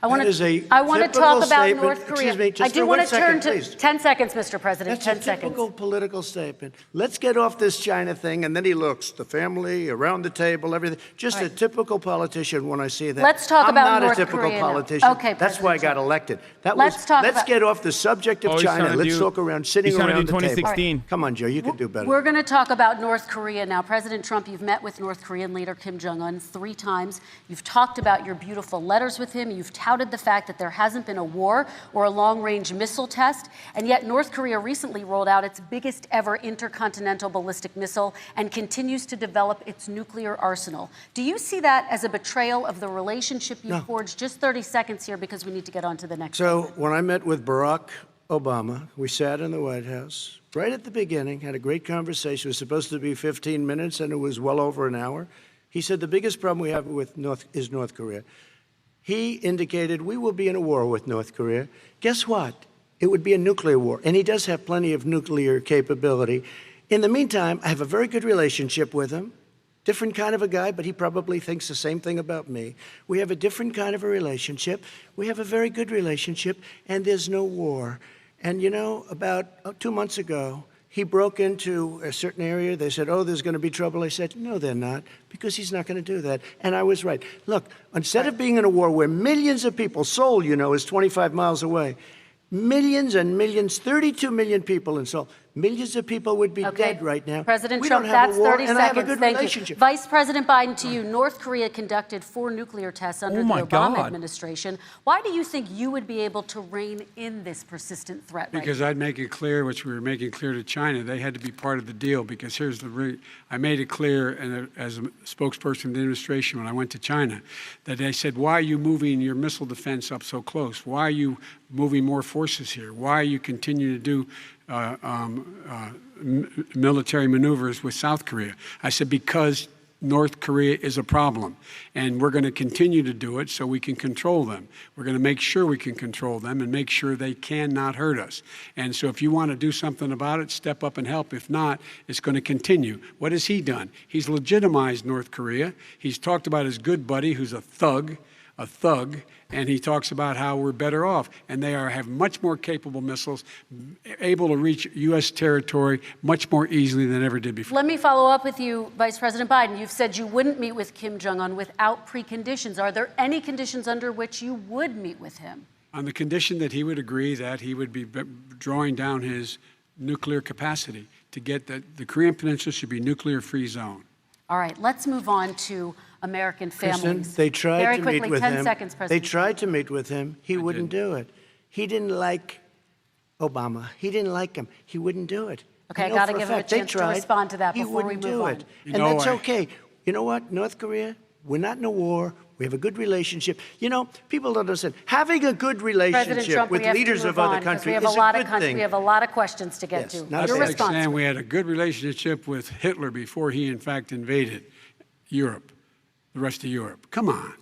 I want That is a to talk typical about statement. North Korea. Excuse me, just I do for want 1 to turn second, to please. 10 seconds, Mr. President. That's 10 a seconds. typical political statement. Let's get off this China thing, and then he looks, the family, around the table, everything. Just a typical politician when I see that. Let's talk about I'm not North a typical Korea now. politician. Okay, That's why I got President elected. Let's talk let's about- get off the subject of Oh, he's China. trying to Let's do- talk around, sitting he's trying to around do the table. 2016. Come on, Joe, you can do better. We're going to talk about North Korea now. President Trump, you've met with North Korean leader Kim Jong-un 3 times. You've talked about your beautiful letters with him. You've touted the fact that there hasn't been a war or a long-range missile test. And yet North Korea recently rolled out its biggest ever intercontinental ballistic missile and continues to develop its nuclear arsenal. Do you see that as a betrayal of the relationship you forged? Just 30 seconds here because we need to get on to the next. So when I met with Barack Obama, we sat in the White House right at the beginning, had a great conversation. It was supposed to be 15 minutes, and it was well over an hour. He said the biggest problem we have with North Korea. He indicated we will be in a war with North Korea. Guess what? It would be a nuclear war, and he does have plenty of nuclear capability. In the meantime, I have a very good relationship with him. Different kind of a guy, but he probably thinks the same thing about me. We have a different kind of a relationship. We have a very good relationship, and there's no war. And you know, about 2 months ago, he broke into a certain area. They said, oh, there's going to be trouble. I said, no, they're not, because he's not going to do that. And I was right. Look, instead of being in a war where millions of people, Seoul, you know, is 25 miles away, millions and millions, 32 million people in Seoul, millions of people would be dead right now. President we Trump, don't have that's a war, 30 and I have a seconds. good Thank relationship. you. Vice President Biden, to you. North Korea conducted 4 nuclear tests under the my Obama God. administration. Why do you think you would be able to rein in this persistent threat right Because I'd make it clear, which we were making clear to China, they had to be part of the deal. Because here's I made it clear, and as a spokesperson of the administration when I went to China, that they said, why are you moving your missile defense up so close? Why are you moving more forces here? Why are you continuing to do military maneuvers with South Korea? I said, because North Korea is a problem, and we're going to continue to do it so we can control them. We're going to make sure we can control them and make sure they cannot hurt us. And so if you want to do something about it, step up and help. If not, it's going to continue. What has he done? He's legitimized North Korea. He's talked about his good buddy, who's a thug, and he talks about how we're better off. And they have much more capable missiles, able to reach U.S. territory much more easily than ever did before. Let me follow up with you, Vice President Biden. You've said you wouldn't meet with Kim Jong-un without preconditions. Are there any conditions under which you would meet with him? On the condition that he would agree that he would be drawing down his nuclear capacity to get the Korean Peninsula should be nuclear-free zone. All right, let's move on to American families. Kristen, they tried Very to quickly, meet with 10 him. seconds, They President. tried to meet with him. He wouldn't do it. He didn't like Obama. He didn't like him. He wouldn't do it. Okay, I know got to for give him a fact they chance to tried. respond to that He before we wouldn't move do on. it. You And know, that's okay. You know what? North Korea, we're not in a war. We have a good relationship. You know, people don't understand. Having a good President relationship Trump, with we have leaders to of move other on, 'cause countries we have is a lot a of good thing. We have a lot of questions to get Yes, to. not Your a bad response. Saying we had a good relationship with Hitler before he, in fact, invaded Europe, the rest of Europe. Come on.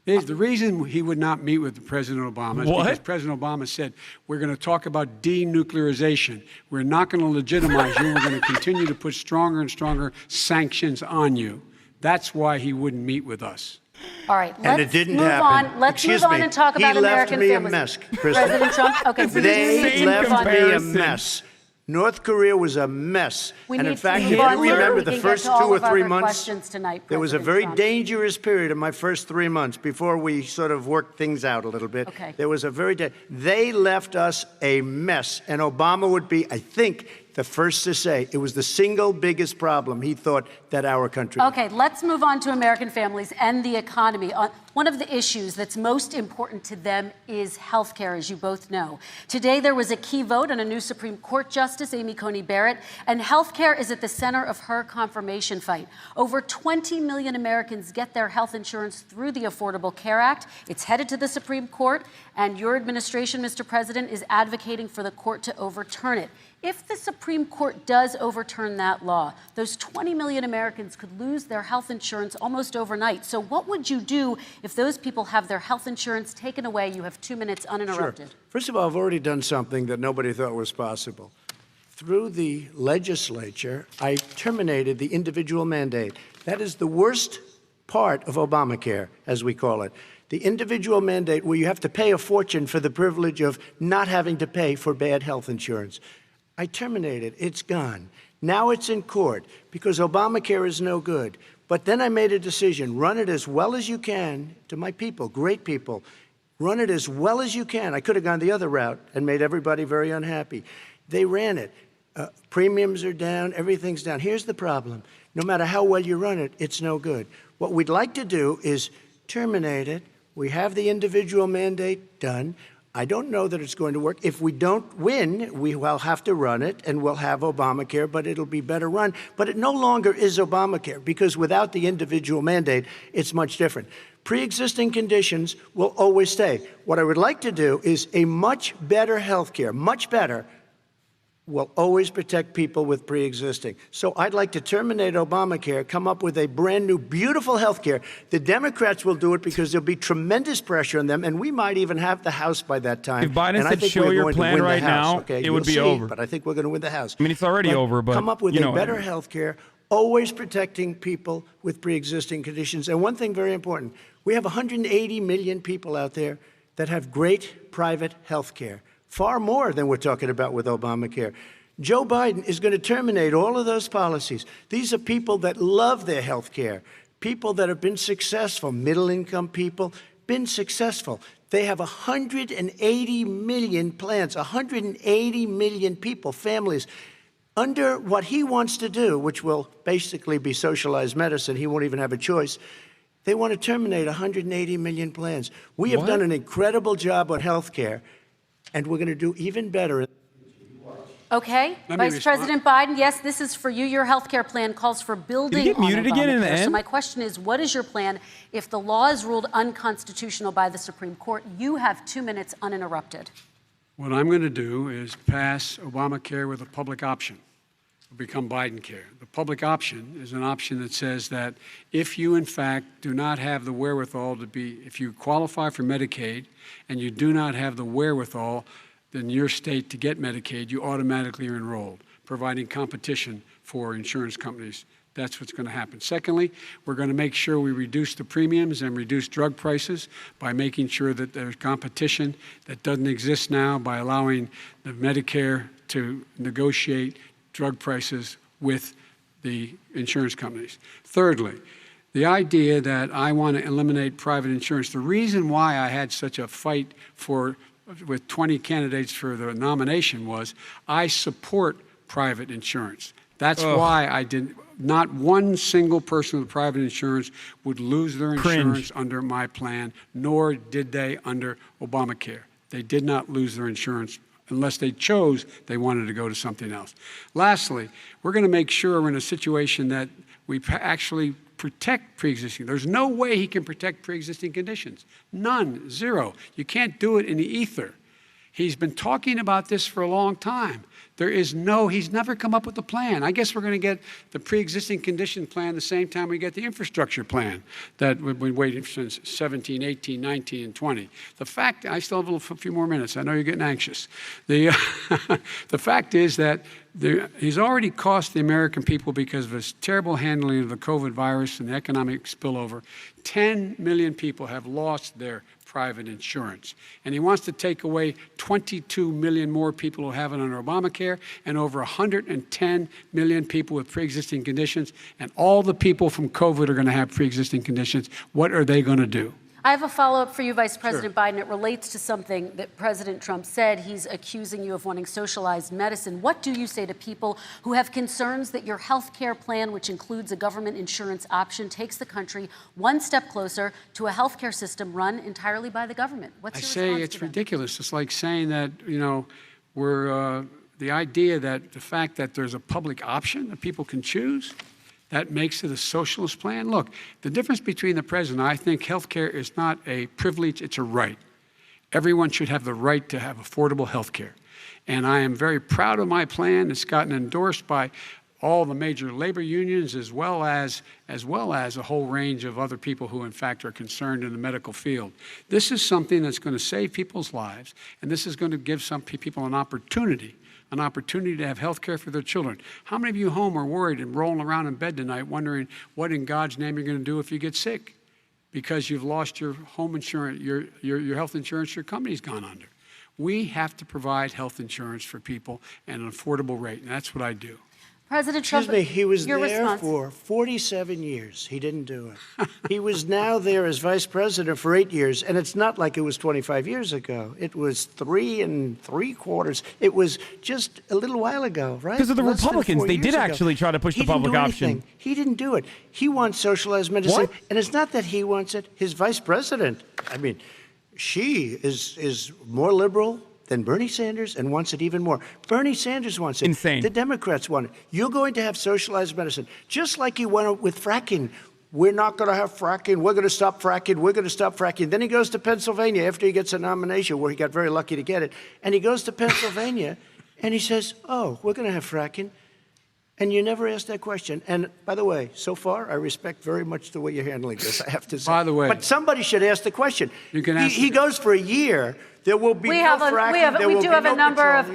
The reason he would not meet with President Obama is because President Obama said, we're going to talk about denuclearization. We're not going to legitimize you. We're going to continue to put stronger and stronger sanctions on you. That's why he wouldn't meet with us. All right, And let's it didn't move happen. on. Let's Excuse move on me. and talk He about left American me a families. mess, Kristen. President Trump, okay, so They you need to left move on. me a comparison. mess. North Korea was a mess. We And need in to fact, move if on you so remember we the can get first to all 2 or of our 3 other months, questions tonight, there was a President very Trump. dangerous period in my first 3 months before we sort of worked things out a little bit. Okay. There was a they left us a mess. And Obama would be, I think, the first to say it was the single biggest problem he thought that our country had. Okay, let's move on to American families and the economy. One of the issues that's most important to them is health care, as you both know. Today, there was a key vote on a new Supreme Court Justice, Amy Coney Barrett, and health care is at the center of her confirmation fight. Over 20 million Americans get their health insurance through the Affordable Care Act. It's headed to the Supreme Court, and your administration, Mr. President, is advocating for the court to overturn it. If the Supreme Court does overturn that law, those 20 million Americans could lose their health insurance almost overnight. So what would you do if those people have their health insurance taken away? You have 2 minutes uninterrupted. Sure. First of all, I've already done something that nobody thought was possible. Through the legislature, I terminated the individual mandate. That is the worst part of Obamacare, as we call it. The individual mandate where you have to pay a fortune for the privilege of not having to pay for bad health insurance. I terminated. It's gone. Now it's in court because Obamacare is no good. But then I made a decision. Run it as well as you can to my people, great people. Run it as well as you can. I could have gone the other route and made everybody very unhappy. They ran it. Premiums are down. Everything's down. Here's the problem. No matter how well you run it, it's no good. What we'd like to do is terminate it. We have the individual mandate done. I don't know that it's going to work. If we don't win, we will have to run it, and we'll have Obamacare, but it'll be better run. But it no longer is Obamacare, because without the individual mandate, it's much different. Pre-existing conditions will always stay. What I would like to do is a much better health care, much better, will always protect people with pre-existing. So I'd like to terminate Obamacare, come up with a brand new, beautiful health care. The Democrats will do it because there'll be tremendous pressure on them, and we might even have the House by that time. If Biden and I said think show we're your going to plan win the right House, now, okay? it would be You'll see, over. But I think we're going to win the House. I mean, it's already over, but come up with you a know, better health care, always protecting people with pre-existing conditions. And one thing very important, we have 180 million people out there that have great private health care, far more than we're talking about with Obamacare. Joe Biden is going to terminate all of those policies. These are people that love their health care, people that have been successful, middle-income people, been successful. They have 180 million plans, 180 million people, families, under what he wants to do, which will basically be socialized medicine. He won't even have a choice. They want to terminate 180 million plans. We have done an incredible job on health care, and we're going to do even better. Okay, Vice President Biden, yes, this is for you. Your health care plan calls for building Did he get muted on again in the Obamacare. So end? my question is, what is your plan if the law is ruled unconstitutional by the Supreme Court? You have 2 minutes uninterrupted. What I'm going to do is pass Obamacare with a public option. It'll become Biden care. The public option is an option that says that if you, in fact, do not have the wherewithal to be, if you qualify for Medicaid and you do not have the wherewithal in your state to get Medicaid, you automatically are enrolled, providing competition for insurance companies. That's what's going to happen. Secondly, we're going to make sure we reduce the premiums and reduce drug prices by making sure that there's competition that doesn't exist now by allowing the Medicare to negotiate drug prices with the insurance companies. Thirdly, the idea that I want to eliminate private insurance, the reason why I had such a fight with 20 candidates for the nomination was I support private insurance. That's why I didn't. Not one single person with private insurance would lose their insurance under my plan, nor did they under Obamacare. They did not lose their insurance unless they chose they wanted to go to something else. Lastly, we're going to make sure we're in a situation that we actually protect pre-existing. There's no way he can protect pre-existing conditions. None, zero. You can't do it in the ether. He's been talking about this for a long time. He's never come up with a plan. I guess we're going to get the pre-existing condition plan the same time we get the infrastructure plan that we've been waiting since 17, 18, 19, and 20. The fact, I still have a few more minutes. I know you're getting anxious. The fact is that he's already cost the American people, because of his terrible handling of the COVID virus and the economic spillover, 10 million people have lost their private insurance. And he wants to take away 22 million more people who have it under Obamacare, and over 110 million people with pre-existing conditions. And all the people from COVID are going to have pre-existing conditions. What are they going to do? I have a follow-up for you, Vice President Biden. It relates to something that President Trump said. He's accusing you of wanting socialized medicine. What do you say to people who have concerns that your health care plan, which includes a government insurance option, takes the country one step closer to a health care system run entirely by the government? What's your response to them? I say it's ridiculous. It's like saying that, the idea that the fact that there's a public option that people can choose, that makes it a socialist plan. Look, the difference between the president, I think health care is not a privilege, it's a right. Everyone should have the right to have affordable health care. And I am very proud of my plan. It's gotten endorsed by all the major labor unions, as well as a whole range of other people who, in fact, are concerned in the medical field. This is something that's going to save people's lives, and this is going to give some people an opportunity to have health care for their children. How many of you home are worried and rolling around in bed tonight wondering what in God's name you're going to do if you get sick because you've lost your home insurance, your health insurance your company's gone under? We have to provide health insurance for people at an affordable rate, and that's what I do. President Trump, Excuse me, he was there response. for 47 years. He didn't do it. He was now there as vice president for 8 years, and it's not like it was 25 years ago. It was 3 3/4. It was just a little while ago, right? Because of the Less than Republicans, 4 they years did ago. actually try to push the He didn't public do option. anything. He didn't do it. He wants socialized medicine, What? and it's not that he wants it. His vice president, she is more liberal than Bernie Sanders and wants it even more. Bernie Sanders wants it. Insane. The Democrats want it. You're going to have socialized medicine, just like you went with fracking. We're not going to have fracking. We're going to stop fracking. We're going to stop fracking. Then he goes to Pennsylvania after he gets a nomination, where he got very lucky to get it. And he goes to Pennsylvania and he says, oh, we're going to have fracking. And you never asked that question. And by the way, so far, I respect very much the way you're handling this, I have to say. By the way. But somebody should ask the question. You can ask he goes for a year. There will be no fracking.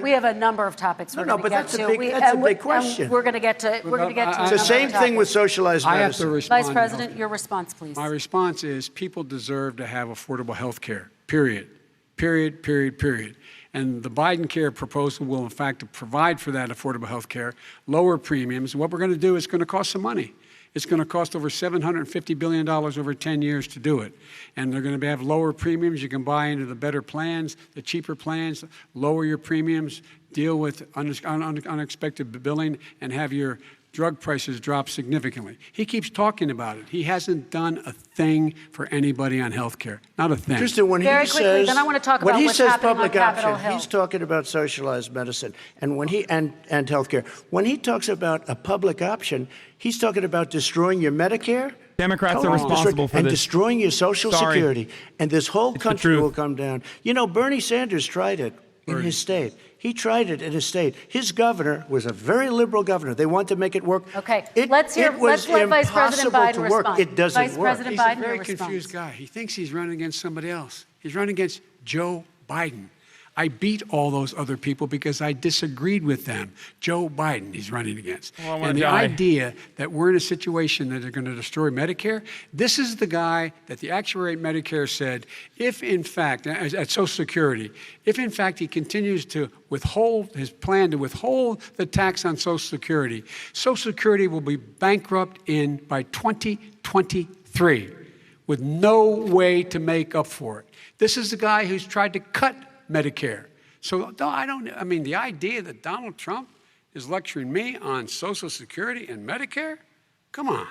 We have a number of topics we're going to get to. That's a big question. We're going to get to. It's the same thing with socialized I have medicine. to respond. Vice President, your response, please. My response is people deserve to have affordable health care, period. Period, period, period. And the Biden care proposal will, in fact, provide for that affordable health care, lower premiums. What we're going to do is going to cost some money. It's going to cost over $750 billion over 10 years to do it. And they're going to have lower premiums. You can buy into the better plans, the cheaper plans, lower your premiums, deal with unexpected billing, and have your drug prices drop significantly. He keeps talking about it. He hasn't done a thing for anybody on health care. Not a thing. Tristan, when Very he quickly, says, then I want to talk when about he what's says happening on public Capitol option, Hill. he's talking about socialized medicine and health care. When he talks about a public option, he's talking about destroying your Medicare. Democrats are responsible for and this. destroying your Social Sorry. Security. And this whole It's the country truth. will come down. You know, Bernie Sanders tried it. in his state. He tried it in his state. His governor was a very liberal governor. They wanted to make it work. Okay, It let's let Vice President impossible Biden to work. respond. It doesn't Vice work. President He's Biden, a very your confused response. guy. He thinks he's running against somebody else. He's running against Joe Biden. I beat all those other people because I disagreed with them. Joe Biden he's running against. Well, and the idea that we're in a situation that they're going to destroy Medicare, this is the guy that the actuary at Medicare said, if in fact, at Social Security, if in fact he continues to withhold his plan to withhold the tax on Social Security will be bankrupt by 2023 with no way to make up for it. This is the guy who's tried to cut Medicare. So I mean, the idea that Donald Trump is lecturing me on Social Security and Medicare? Come on.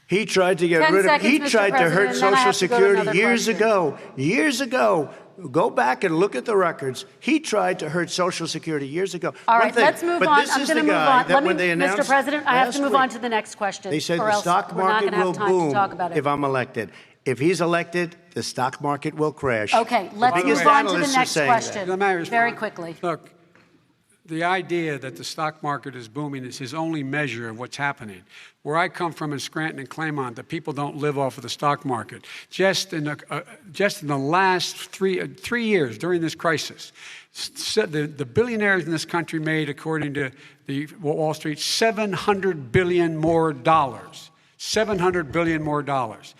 He tried to get 10 rid of seconds, He Mr. tried to President, hurt and then I Social have to go to Security another years question. ago. Years ago. Go back and look at the records. He tried to hurt Social Security years ago. All One right, thing, let's move but on. this I'm is going to the move guy on. that when they Mr. announced President, I have last to move week, on to the next question. They said or the else stock we're not market gonna have will time to boom talk about it. if I'm elected. If he's elected, the stock market will crash. Okay, The let's biggest move on to the analysts are next saying that. question. Let me respond. Very quickly. Look, the idea that the stock market is booming is his only measure of what's happening. Where I come from in Scranton and Claymont, the people don't live off of the stock market. Just in the last three years during this crisis, the billionaires in this country made, according to the Wall Street, $700 billion more dollars. $700 billion more dollars.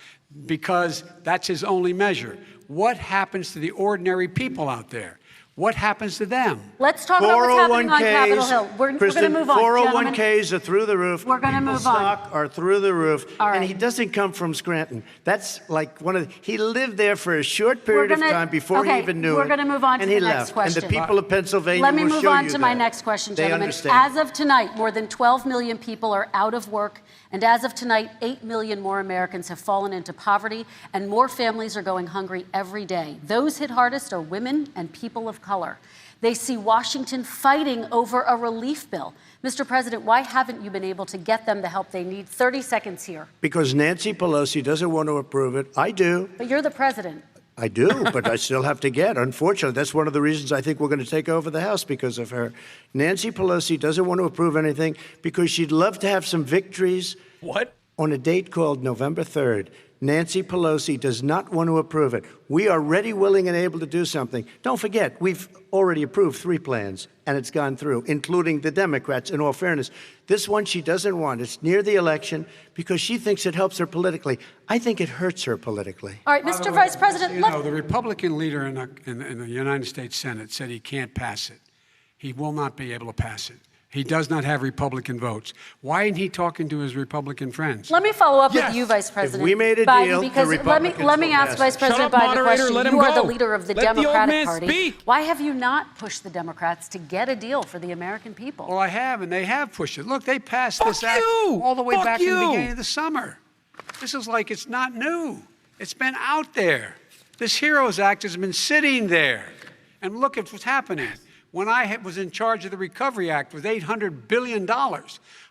Because that's his only measure. What happens to the ordinary people out there? What happens to them? Let's talk about what's happening on Capitol Hill. We're going to Kristen, move on, gentlemen. 401ks are through the roof. We're gonna People's move on. stock are through the roof. All right. And he doesn't come from Scranton. That's like he lived there for a short period of time before he even knew it. We're going to move on to and the he next left. question. And the people of Pennsylvania Let me will move show on you to my that. next question, They gentlemen. understand. As of tonight, more than 12 million people are out of work. And as of tonight, 8 million more Americans have fallen into poverty, and more families are going hungry every day. Those hit hardest are women and people of color. They see Washington fighting over a relief bill. Mr. President, why haven't you been able to get them the help they need? 30 seconds here. Because Nancy Pelosi doesn't want to approve it. I do. But you're the president. I do, but I still have to get. Unfortunately, that's one of the reasons I think we're going to take over the House because of her. Nancy Pelosi doesn't want to approve anything because she'd love to have some victories. What? On a date called November 3rd. Nancy Pelosi does not want to approve it. We are ready, willing, and able to do something. Don't forget, we've already approved 3 plans, and it's gone through, including the Democrats, in all fairness. This one she doesn't want. It's near the election because she thinks it helps her politically. I think it hurts her politically. All right, Mr. Vice President, The Republican leader in the United States Senate said he can't pass it. He will not be able to pass it. He does not have Republican votes. Why isn't he talking to his Republican friends? let me follow up with you, Vice President. we made a Biden, deal, the because Republicans let me will ask pass Vice it. President Shut up, Biden a moderator, question. let him You are the go. leader of the Let the old Democratic man Party. speak. Why have you not pushed the Democrats to get a deal for the American people? Well, I have, and they have pushed it. Look, they passed Fuck this act you! all the way Fuck back in the you! beginning of the summer. This is like it's not new. It's been out there. This HEROES Act has been sitting there. And look at what's happening. When I was in charge of the Recovery Act with $800 billion,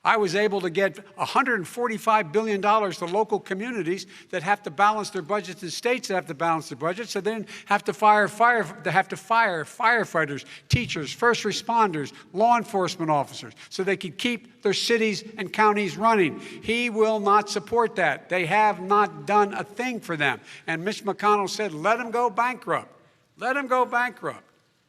I was able to get $145 billion to local communities that have to balance their budgets and states that have to balance their budgets, so then have to fire firefighters, teachers, first responders, law enforcement officers, so they can keep their cities and counties running. He will not support that. They have not done a thing for them. And Mitch McConnell said, let them go bankrupt. Let them go bankrupt.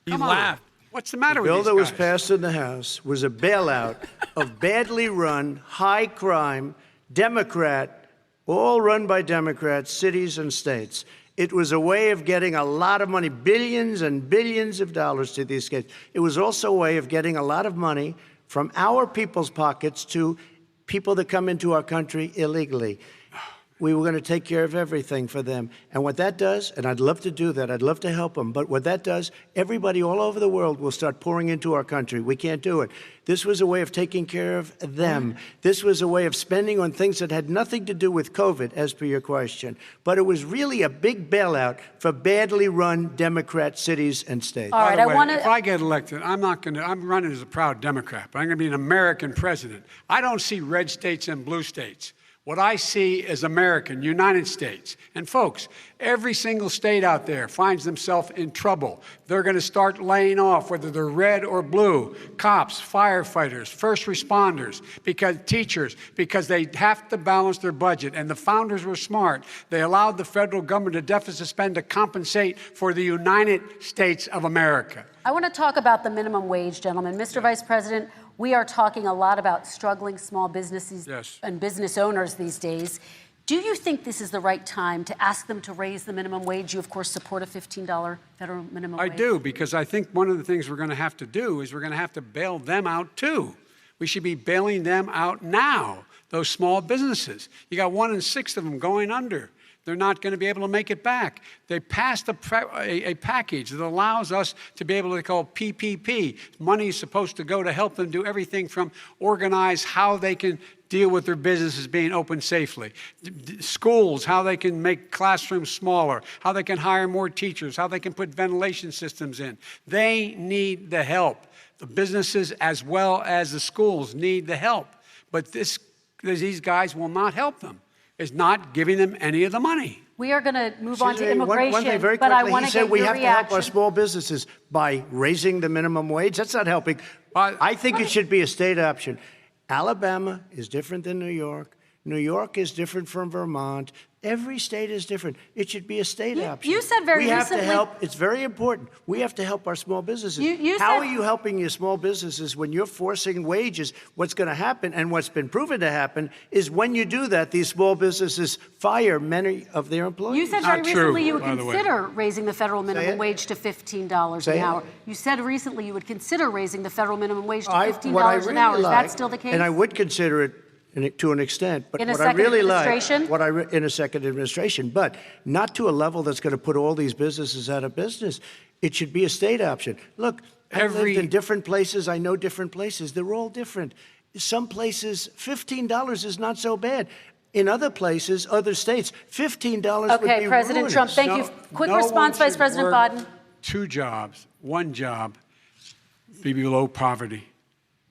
He Come on. laughed. What's the matter The with bill these that was guys? passed in the House was a bailout of badly run, high-crime, Democrat, all run by Democrats, cities and states. It was a way of getting a lot of money, billions and billions of dollars to these states. It was also a way of getting a lot of money from our people's pockets to people that come into our country illegally. We were going to take care of everything for them. And what that does, and I'd love to do that, I'd love to help them, but what that does, everybody all over the world will start pouring into our country. We can't do it. This was a way of taking care of them. This was a way of spending on things that had nothing to do with COVID, as per your question. But it was really a big bailout for badly run Democrat cities and states. All right, By the I way, want if to. I get elected, I'm running as a proud Democrat, but I'm going to be an American president. I don't see red states and blue states. What I see is American, United States. And folks, every single state out there finds themselves in trouble. They're going to start laying off, whether they're red or blue, cops, firefighters, first responders, because teachers, because they have to balance their budget. And the founders were smart. They allowed the federal government to deficit spend to compensate for the United States of America. I want to talk about the minimum wage, gentlemen. Mr. Vice President, we are talking a lot about struggling small businesses and business owners these days. Do you think this is the right time to ask them to raise the minimum wage? You, of course, support a $15 federal minimum wage. I do, because I think one of the things we're going to have to do is we're going to have to bail them out, too. We should be bailing them out now, those small businesses. You got 1 in 6 of them going under. They're not going to be able to make it back. They passed a package that allows us to be able to call PPP. Money is supposed to go to help them do everything from organize how they can deal with their businesses being open safely. Schools, how they can make classrooms smaller, how they can hire more teachers, how they can put ventilation systems in. They need the help. The businesses as well as the schools need the help. But these guys will not help them. Is not giving them any of the money. We are going to move on to immigration, one thing very but I quickly, want he to said get we your have reaction. to help our small businesses by raising the minimum wage. That's not helping. I think it should be a state option. Alabama is different than New York. New York is different from Vermont. Every state is different. It should be a state option. You said very recently. We have to help. It's very important. We have to help our small businesses. How are you helping your small businesses when you're forcing wages? What's going to happen, and what's been proven to happen, is when you do that, these small businesses fire many of their employees. You said very recently you would consider raising the federal minimum wage to $15 an hour. You said recently you would consider raising the federal minimum wage to $15 an hour. Is that still the case? And I would consider it to an extent, but in a what I really like, in a second administration, but not to a level that's going to put all these businesses out of business. It should be a state option. Look, I've lived in different places. I know different places. They're all different. Some places, $15 is not so bad. In other places, other states, $15 would be Okay, President ruinous. Trump, thank you. Quick response, Vice President Biden. 2 jobs, 1 job, be below poverty.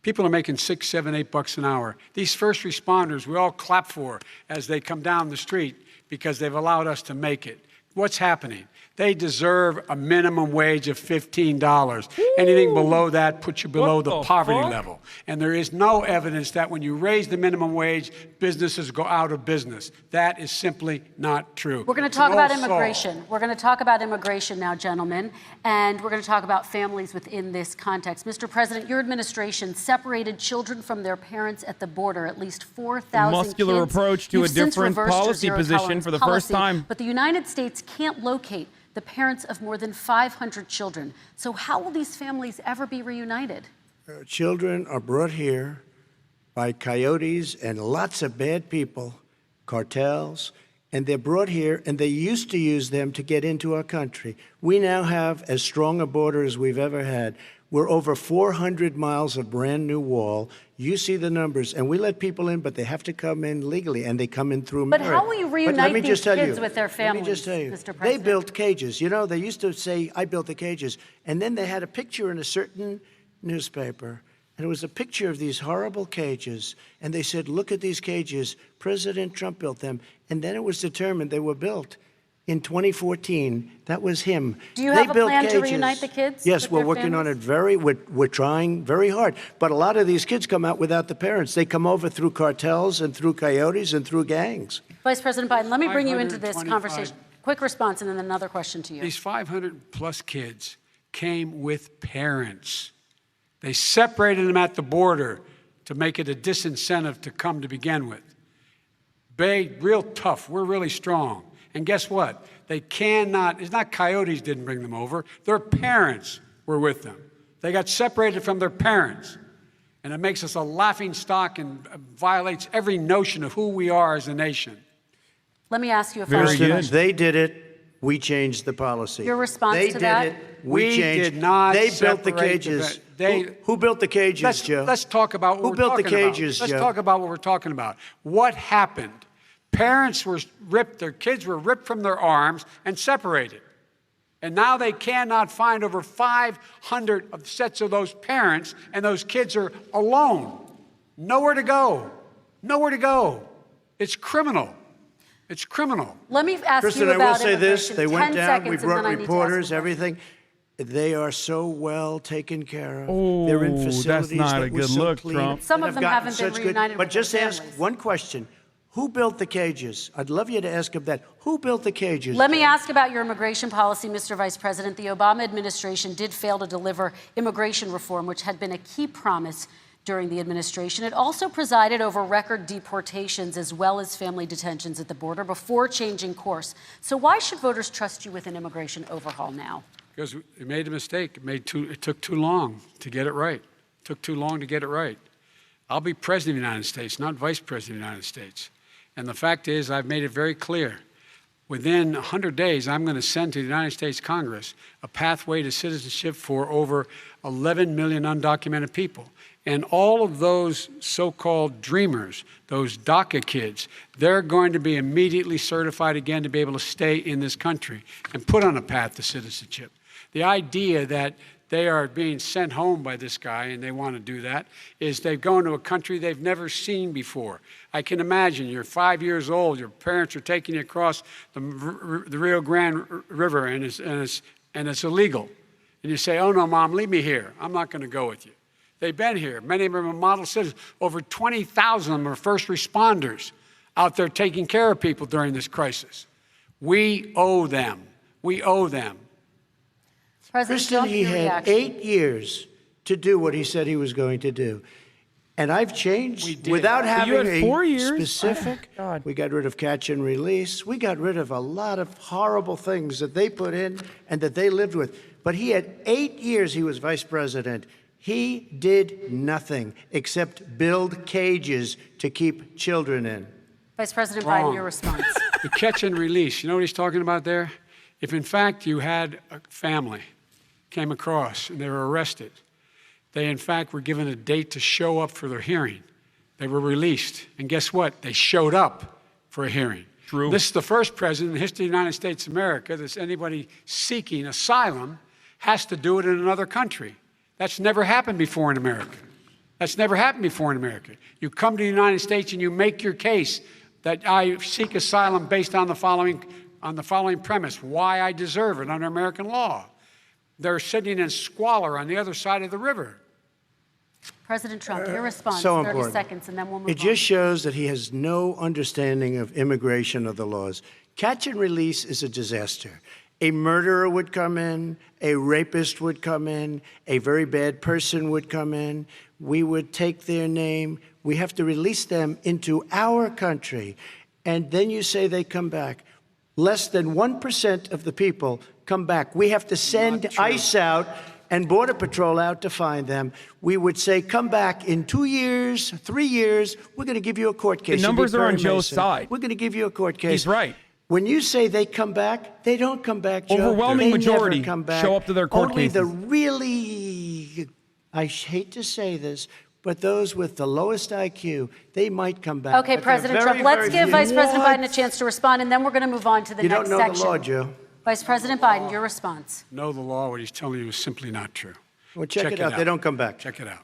People are making $6, $7, $8 an hour. These first responders, we all clap for as they come down the street because they've allowed us to make it. What's happening? They deserve a minimum wage of $15. Anything below that puts you below the poverty level. And there is no evidence that when you raise the minimum wage, businesses go out of business. That is simply not true. We're going to talk about immigration. We're going to talk about immigration now, gentlemen, and we're going to talk about families within this context. Mr. President, your administration separated children from their parents at the border. At least 4,000 kids. Muscular approach to a different policy position for the first time. But the United States can't locate the parents of more than 500 children. So how will these families ever be reunited? Children are brought here by coyotes and lots of bad people, cartels, and they're brought here, and they used to use them to get into our country. We now have as strong a border as we've ever had. We're over 400 miles of brand new wall. You see the numbers, and we let people in, but they have to come in legally, and they come in through merit. But how will you reunite these kids with their families, Let me just tell you, Mr. President? they built cages. You know, they used to say, I built the cages, and then they had a picture in a certain newspaper, and it was a picture of these horrible cages, and they said, look at these cages. President Trump built them, and then it was determined they were built in 2014. That was him. Do you have a plan to reunite the kids? Yes, we're working on it we're trying very hard. But a lot of these kids come out without the parents. They come over through cartels and through coyotes and through gangs. Vice President Biden, let me bring you into this conversation. Quick response and then another question to you. These 500 plus kids came with parents. They separated them at the border to make it a disincentive to come to begin with. Real tough. We're really strong. And guess what? They cannot, it's not coyotes didn't bring them over. Their parents were with them. They got separated from their parents. And it makes us a laughing stock and violates every notion of who we are as a nation. Let me ask you a follow-up question. They did it. We changed the policy. Your response to that? They did it. We changed. Did not They built the separate cages. Who built the cages, Joe? Let's talk about what Who we're built the talking about. cages, Let's Joe? talk about what we're talking about. What happened? Parents were ripped, their kids were ripped from their arms and separated. And now they cannot find over 500 sets of those parents, and those kids are alone. Nowhere to go. Nowhere to go. It's criminal. It's criminal. Let me ask Kristen, you I will about say this. immigration. They 10 went down. seconds, We and then brought I need to ask reporters, you. everything. They are so well taken care of. Oh, They're in that's facilities not that a were good so look, clean Trump. Some and of them gotten haven't been such reunited But with their just ask families. one question. Who built the cages? I'd love you to ask him that. Who built the cages? Let me ask about your immigration policy, Mr. Vice President. The Obama administration did fail to deliver immigration reform, which had been a key promise during the administration. It also presided over record deportations as well as family detentions at the border before changing course. So why should voters trust you with an immigration overhaul now? Because we made a mistake. It took too long to get it right. It took too long to get it right. I'll be president of the United States, not vice president of the United States. And the fact is, I've made it very clear. Within 100 days, I'm going to send to the United States Congress a pathway to citizenship for over 11 million undocumented people. And all of those so-called dreamers, those DACA kids, they're going to be immediately certified again to be able to stay in this country and put on a path to citizenship. The idea that they are being sent home by this guy, and they want to do that, is they've gone to a country they've never seen before. I can imagine you're 5 years old, your parents are taking you across the Rio Grande River, and it's illegal. And you say, oh, no, Mom, leave me here. I'm not going to go with you. They've been here. Many of them are model citizens. Over 20,000 of them are first responders out there taking care of people during this crisis. We owe them. We owe them. President Kristen, Trump, he your had reaction. 8 years to do what he said he was going to do. And I've changed without having had 4 a years? specific. God. We got rid of catch and release. We got rid of a lot of horrible things that they put in and that they lived with. But he had 8 years he was vice president. He did nothing except build cages to keep children in. Vice President Wrong. Biden, your response. The catch and release, you know what he's talking about there? If in fact you had a family came across and they were arrested, they in fact were given a date to show up for their hearing. They were released. And guess what? They showed up for a hearing. True. This is the first president in the history of the United States of America that anybody seeking asylum has to do it in another country. That's never happened before in America. That's never happened before in America. You come to the United States and you make your case that I seek asylum based on the following premise, why I deserve it under American law. They're sitting in squalor on the other side of the river. President Trump, your response, So 30 important. seconds, and then we'll move It on. just shows that he has no understanding of immigration or the laws. Catch and release is a disaster. A murderer would come in, a rapist would come in, a very bad person would come in. We would take their name. We have to release them into our country. And then you say they come back. Less than 1% of the people come back. We have to send ICE out and Border Patrol out to find them. We would say, come back in 2 years, 3 years. We're going to give you a court case. The numbers are on Perry Joe's Mason. side. We're going to give you a court case. He's right. When you say they come back, they don't come back, Joe. Overwhelming They majority never come back. show up to their court Only the cases. really, I hate to say this, but those with the lowest IQ, they might come back. Okay, But they're President very, Trump, let's very give few. Vice President What? Biden a chance to respond, and then we're going to move on to the You next don't know section. the law, Joe. Vice President Biden, your response. Know the law, what he's telling you is simply not true. Well, check it out. They don't come back. Check it out.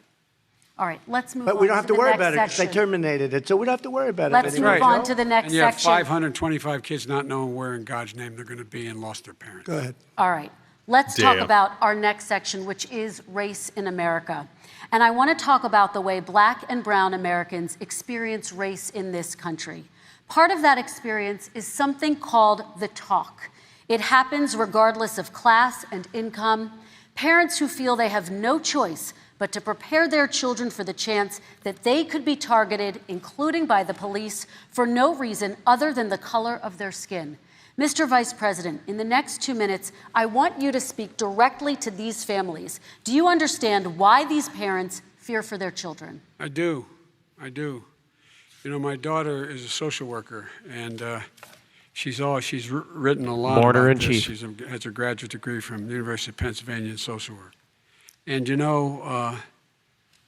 All right, let's move on But we don't have to the worry next about it because they section. terminated it, so we don't have to worry about Let's it move anymore. on to the next And you have section. 525 kids not knowing where in God's name they're going to be and lost their parents. Go ahead. All right, let's talk Damn. about our next section, which is race in America. And I want to talk about the way Black and brown Americans experience race in this country. Part of that experience is something called the talk. It happens regardless of class and income. Parents who feel they have no choice but to prepare their children for the chance that they could be targeted, including by the police, for no reason other than the color of their skin. Mr. Vice President, in the next 2 minutes, I want you to speak directly to these families. Do you understand why these parents fear for their children? I do. I do. You know, my daughter is a social worker, and she's written a lot Mourner about in this. chief. She has a graduate degree from the University of Pennsylvania in social work. And you know,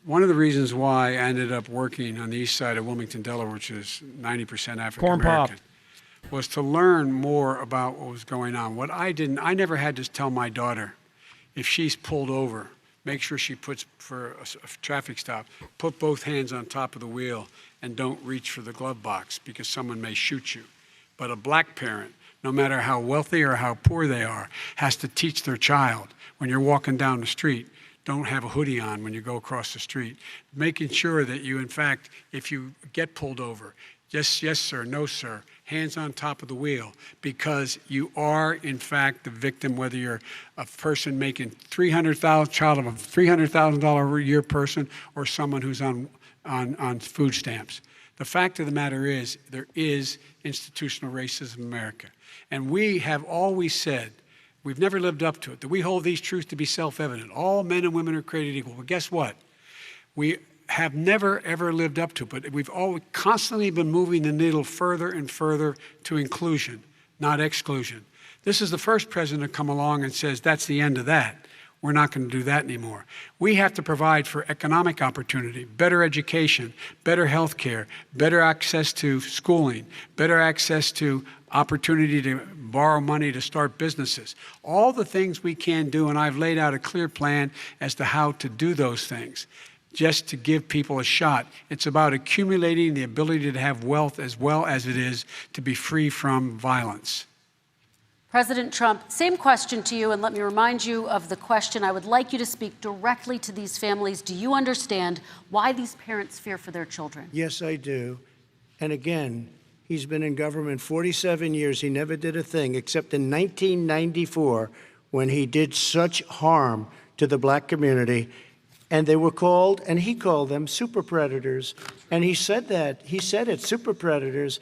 one of the reasons why I ended up working on the east side of Wilmington, Delaware, which is 90% African American, was to learn more about what was going on. What I never had to tell my daughter if she's pulled over, make sure she puts, for a traffic stop, put both hands on top of the wheel and don't reach for the glove box because someone may shoot you. But a black parent, no matter how wealthy or how poor they are, has to teach their child when you're walking down the street, don't have a hoodie on when you go across the street. Making sure that you, in fact, if you get pulled over, just yes, sir, no, sir, hands on top of the wheel, because you are, in fact, the victim, whether you're a person making child of a $300,000 a year person or someone who's on food stamps. The fact of the matter is there is institutional racism in America. And we have always said, we've never lived up to it, that we hold these truths to be self-evident. All men and women are created equal. But guess what? We have never, ever lived up to it, but we've always constantly been moving the needle further and further to inclusion, not exclusion. This is the first president to come along and says, that's the end of that. We're not going to do that anymore. We have to provide for economic opportunity, better education, better health care, better access to schooling, better access to opportunity to borrow money to start businesses. All the things we can do, and I've laid out a clear plan as to how to do those things, just to give people a shot. It's about accumulating the ability to have wealth as well as it is to be free from violence. President Trump, same question to you, and let me remind you of the question. I would like you to speak directly to these families. Do you understand why these parents fear for their children? Yes, I do. And again, he's been in government 47 years. He never did a thing except in 1994 when he did such harm to the black community. And they were called, and he called them super predators. And he said that. He said it, super predators.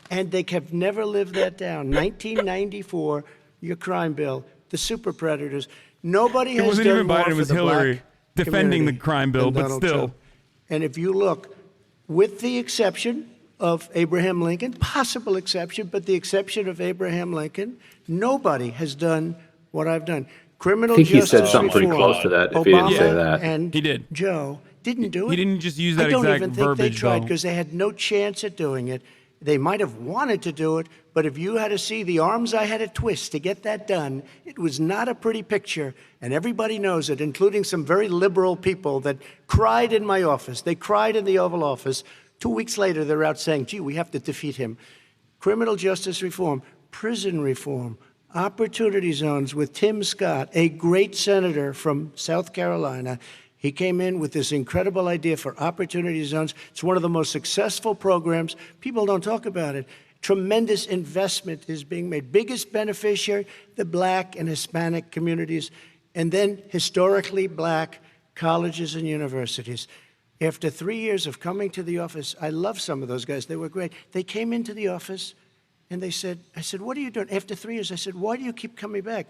And they have never lived that down. 1994, your crime bill, the super predators. Nobody has wasn't done even more Biden, it for was the Hillary black defending the community crime bill, than but Donald still. Trump. And if you look, with the exception of Abraham Lincoln, possible exception, but the exception of Abraham Lincoln, nobody has done what I've done. Criminal I think he justice said something pretty reform. close to that, if he didn't say that. And He did. Joe didn't do it. He didn't just use that I don't exact even think they verbiage, tried though. because they had no chance at doing it. They might have wanted to do it, but if you had to see the arms I had to twist to get that done, it was not a pretty picture, and everybody knows it, including some very liberal people that cried in my office. They cried in the Oval Office. 2 weeks later, they're out saying, gee, we have to defeat him. Criminal justice reform, prison reform, opportunity zones with Tim Scott, a great senator from South Carolina. He came in with this incredible idea for opportunity zones. It's one of the most successful programs. People don't talk about it. Tremendous investment is being made. Biggest beneficiary, the black and Hispanic communities, and then historically black colleges and universities. After 3 years of coming to the office, I love some of those guys. They were great. They came into the office and they said, I said, what are you doing? After 3 years, I said, why do you keep coming back?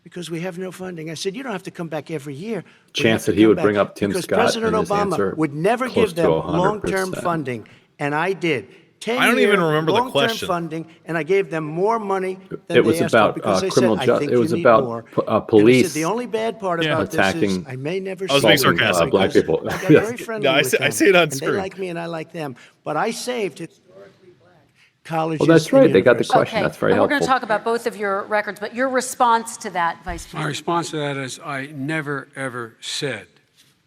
Because we have no funding. I said, you don't have to come back every year. Chance that he would bring up Tim because Scott President and his Obama answer would never close give to them 100%. long-term funding, and I did. 10-year I don't even remember the long-term question. funding, and I gave them more money than It was they asked about, for because they criminal said, ju- I think it was you need about, more. p- And I police said, the only bad part Yeah. about this is attacking I may never I was being see them sarcastic. black because people. I got very friendly No, I with see- them, I see it on and screen. they like me and I like them. But I saved historically black colleges. Well, that's and right. They got the universities. question. Okay, That's very and we're helpful. going to talk about both of your records, but your response to that, Vice My President. response to that is I never, ever said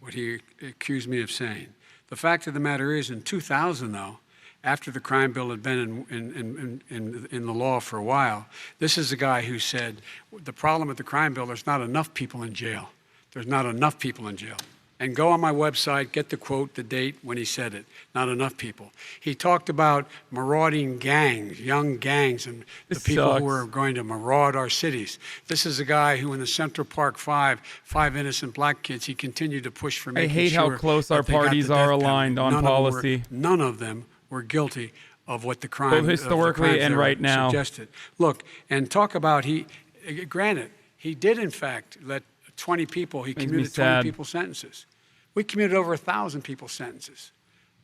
what he accused me of saying. The fact of the matter is, in 2000, though, after the crime bill had been in the law for a while, this is a guy who said, the problem with the crime bill, there's not enough people in jail. There's not enough people in jail. And go on my website, get the quote, the date when he said it. Not enough people. He talked about marauding gangs, young gangs, and the This people sucks. who are going to maraud our cities. This is a guy who in the Central Park five innocent black kids, he continued to push for making hate sure how close our that they got parties the are death penalty. aligned on policy. None of them were guilty of what the crime, Both historically of the crimes and they were right now. suggested. Look, and talk about granted, he did in fact let 20 people, he Makes me commuted 20 sad. people's sentences. We commuted over 1,000 people's sentences.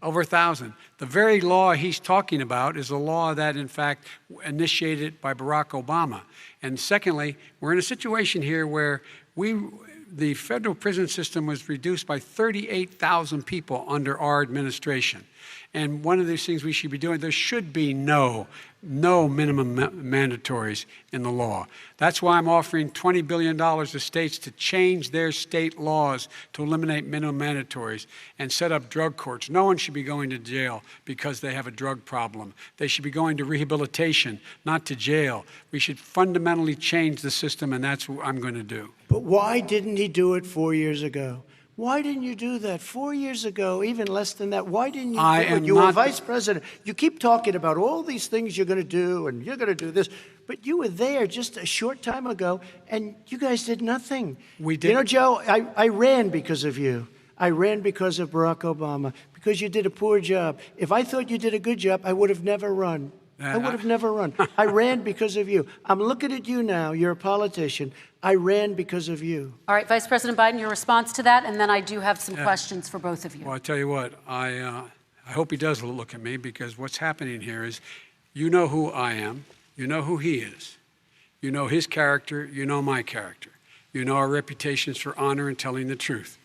Over 1,000. The very law he's talking about is a law that, in fact, initiated by Barack Obama. And secondly, we're in a situation here where the federal prison system was reduced by 38,000 people under our administration. And one of these things we should be doing, there should be no minimum mandatories in the law. That's why I'm offering $20 billion to states to change their state laws to eliminate minimum mandatories and set up drug courts. No one should be going to jail because they have a drug problem. They should be going to rehabilitation, not to jail. We should fundamentally change the system, and that's what I'm going to do. But why didn't he do it 4 years ago? Why didn't you do that 4 years ago, even less than that? Why didn't you do it? You were vice president. You keep talking about all these things you're going to do and you're going to do this, but you were there just a short time ago and you guys did nothing. We did. You know, Joe, I ran because of you. I ran because of Barack Obama, because you did a poor job. If I thought you did a good job, I would have never run. I would have never run. I ran because of you. I'm looking at you now. You're a politician. I ran because of you. All right, Vice President Biden, your response to that, and then I do have some questions for both of you. Well, I tell you what, I hope he does look at me, because what's happening here is, you know who I am, you know who he is, you know his character, you know my character, you know our reputations for honor and telling the truth.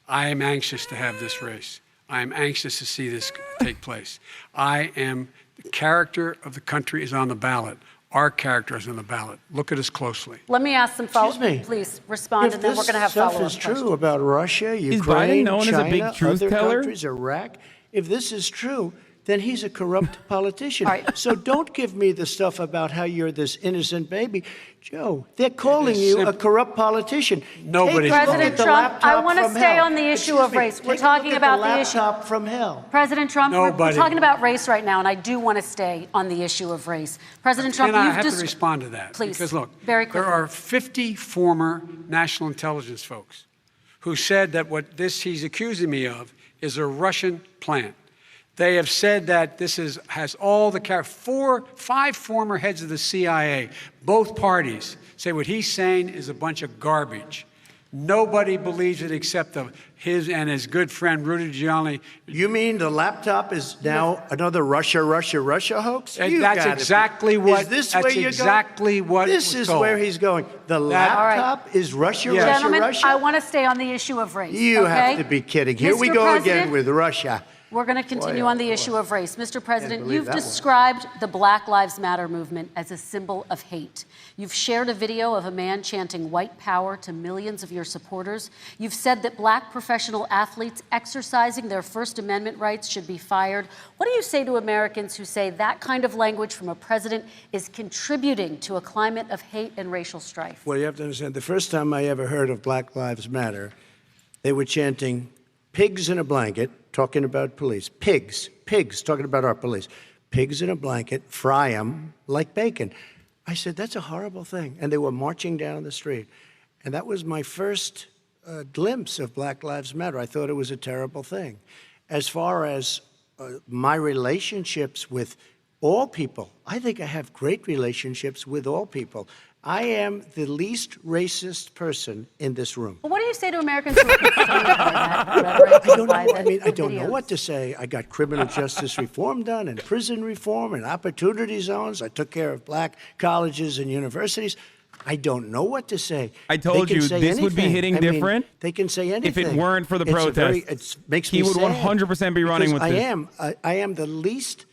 I am anxious to have this race. I am anxious to see this take place. The character of the country is on the ballot. Our character is on the ballot. Look at us closely. Let me ask some follow-up. Excuse me. Please respond, and then we're going to have follow-up If this stuff is questions. true about Russia, Ukraine, Biden known as a China, big truth other teller? countries, Iraq, if this is true, then he's a corrupt politician. All right. So don't give me the stuff about how you're this innocent baby. Joe, they're calling you a corrupt politician. Nobody's Take a look President at the Trump, I laptop want to from stay hell. on the issue Excuse of me, race. We're take a talking look at about the the issue. laptop from hell. President Trump, we're Nobody. talking about race right now, and I do want to stay on the issue of race. President Trump, And I you've have to just respond to that. Please, Because look, very there quickly. are 50 former national intelligence folks who said that what he's accusing me of is a Russian plant. They have said that this has all the five former heads of the CIA, both parties, say what he's saying is a bunch of garbage. Nobody believes it except his and his good friend Rudy Giuliani. You mean the laptop is now another Russia hoax? And You that's gotta exactly be. what- Is this that's where you're exactly going? what This was is told. where he's going. The All right. laptop is Russia, Yes. Gentlemen, Russia. I want to stay on the issue of race. You okay? have to be kidding. Here we Mr. go President, again with Russia. We're going to continue Boy, oh on the boy. issue of race. Mr. President, believe you've that one. described the Black Lives Matter movement as a symbol of hate. You've shared a video of a man chanting white power to millions of your supporters. You've said that black professional athletes exercising their First Amendment rights should be fired. What do you say to Americans who say that kind of language from a president is contributing to a climate of hate and racial strife? Well, you have to understand, the first time I ever heard of Black Lives Matter, they were chanting pigs in a blanket, talking about police. Pigs, talking about our police. Pigs in a blanket, fry them like bacon. I said, that's a horrible thing. And they were marching down the street. And that was my first glimpse of Black Lives Matter. I thought it was a terrible thing. As far as my relationships with all people, I think I have great relationships with all people. I am the least racist person in this room. Well, what do you say to Americans who are confused by that rhetoric? I don't by know. the I mean, I don't know videos? what to say. I got criminal justice reform done and prison reform and opportunity zones. I took care of black colleges and universities. I don't know what to say. I told They can you say this would be anything. hitting I mean, different they can say anything. if it weren't for the It's a very- protests. it makes He me would sad 100% be running because with this. I am the least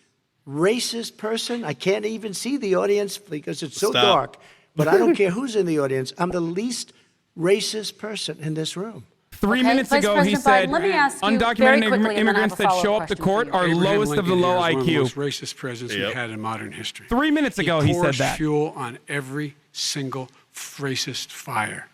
racist person. I can't even see the audience because it's so Stop. dark. But I don't care who's in the audience. I'm the least racist person in this room. 3 Okay, minutes Vice ago, he President said Biden, let me ask you very undocumented quickly, and then I have immigrants a that show follow-up up to question court for you. are Abraham lowest of the Lincoln low is one of the IQ. most racist presidents we've Yep. had in modern history. 3 minutes ago, he said pours that. fuel on every single racist fire.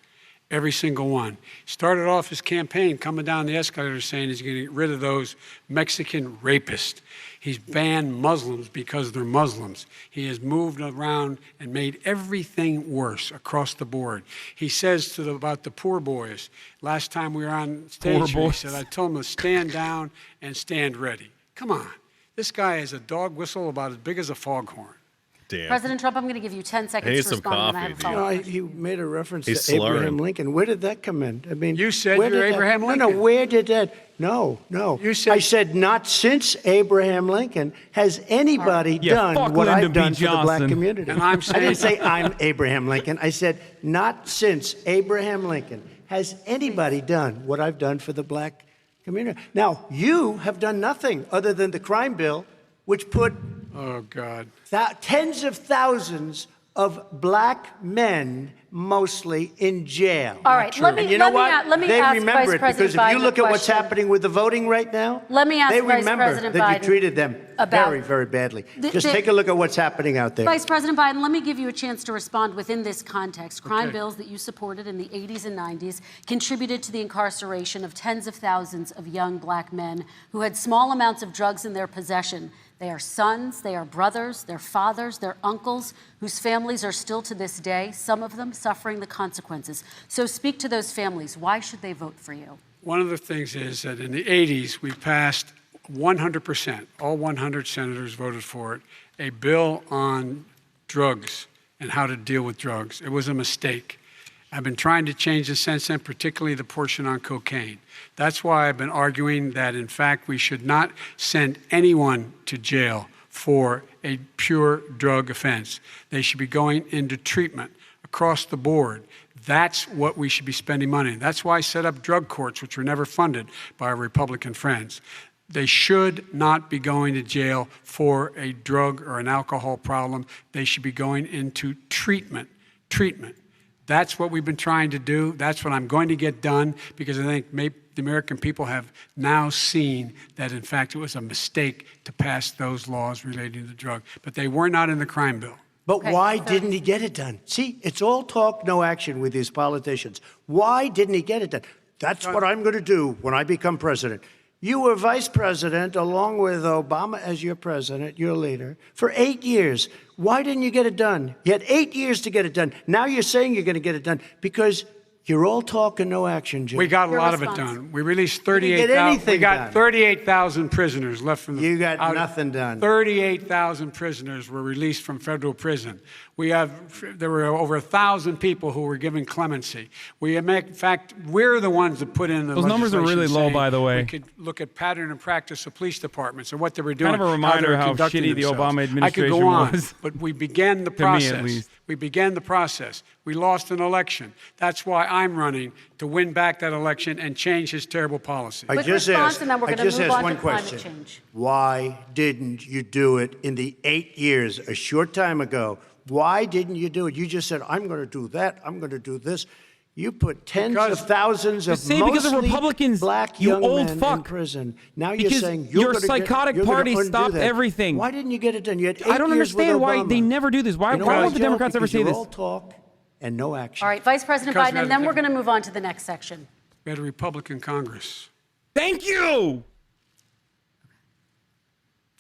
Every single one. Started off his campaign coming down the escalator saying he's going to get rid of those Mexican rapists. He's banned Muslims because they're Muslims. He has moved around and made everything worse across the board. He says about the poor boys. Last time we were on stage, he said, I told him to stand down and stand ready. Come on. This guy is a dog whistle about as big as a foghorn. Damn. President Trump, I'm going to give you 10 seconds Need to some respond, and I have a coffee, dude. follow-up. He made a reference He's to Abraham slurring. Lincoln. Where did that come in? I mean, You said where you're did that- Abraham No, Lincoln. where did that? No. You said- I said not since Abraham Lincoln has anybody Yeah, done fuck what Lyndon I've B. done for the black Johnson. community. And I'm I didn't saying- say I'm Abraham Lincoln. I said not since Abraham Lincoln has anybody done what I've done for the black community. Now, you have done nothing other than the crime bill, which put Oh, God. tens of thousands of black men, mostly, in jail. All right, let me, And you know let me, what? let me They ask remember Vice it President because if Biden you look a at what's question. happening with the voting right now, Let me ask they Vice remember President that Biden you treated them about- very, very badly. The- Just the- take a look at what's happening out there. Vice President Biden, let me give you a chance to respond within this context. Crime Okay. bills that you supported in the 80s and 90s contributed to the incarceration of tens of thousands of young black men who had small amounts of drugs in their possession. They are sons, they are brothers, they're fathers, they're uncles, whose families are still to this day, some of them suffering the consequences. So speak to those families. Why should they vote for you? One of the things is that in the 80s, we passed 100%, all 100 senators voted for it, a bill on drugs and how to deal with drugs. It was a mistake. I've been trying to change this since then, particularly the portion on cocaine. That's why I've been arguing that, in fact, we should not send anyone to jail for a pure drug offense. They should be going into treatment across the board. That's what we should be spending money on. That's why I set up drug courts, which were never funded by our Republican friends. They should not be going to jail for a drug or an alcohol problem. They should be going into treatment. That's what we've been trying to do. That's what I'm going to get done, because I think the American people have now seen that, in fact, it was a mistake to pass those laws relating to drug. But they were not in the crime bill. But Okay, why so- didn't he get it done? See, it's all talk, no action with these politicians. Why didn't he get it done? That's what I'm going to do when I become president. You were vice president along with Obama as your president, your leader, for 8 years. Why didn't you get it done? You had 8 years to get it done. Now you're saying you're going to get it done because you're all talk and no action, Jim. We got a Your lot of it response. done. We released didn't get 38,000. anything We got done. 38,000 prisoners left from the. You got nothing done. 38,000 prisoners were released from federal prison. There were over 1,000 people who were given clemency. In fact, we're the ones that put in the Those numbers are legislation really low, saying by the way. We could look at pattern and practice of police departments and what they were doing. Kind of a reminder how how conducting shitty the themselves. Obama I administration could go on, was. but we began the To me, at process. least. We began the process. We lost an election. That's why I'm running to win back that election and change his terrible policy. I Quick just response, asked, and then we're I gonna just move asked on to one climate question. change. Why didn't you do it in the 8 years, a short time ago? Why didn't you do it? You just said, I'm going to do that, I'm going to do this. You put tens Because- of thousands of Just say because of mostly Republicans, black you young old men in fuck. prison. Now you're Because saying you're your gonna psychotic you're gonna party undo stopped that. everything. Why didn't you get it done? You had 8 I don't years with understand why Obama. they never do this. Why You know won't the Joe? Democrats ever Because say you're this? all talk and no action. All right, Vice President Because Biden, and then we're going to move on to the next section. We had a Republican Congress. Thank you.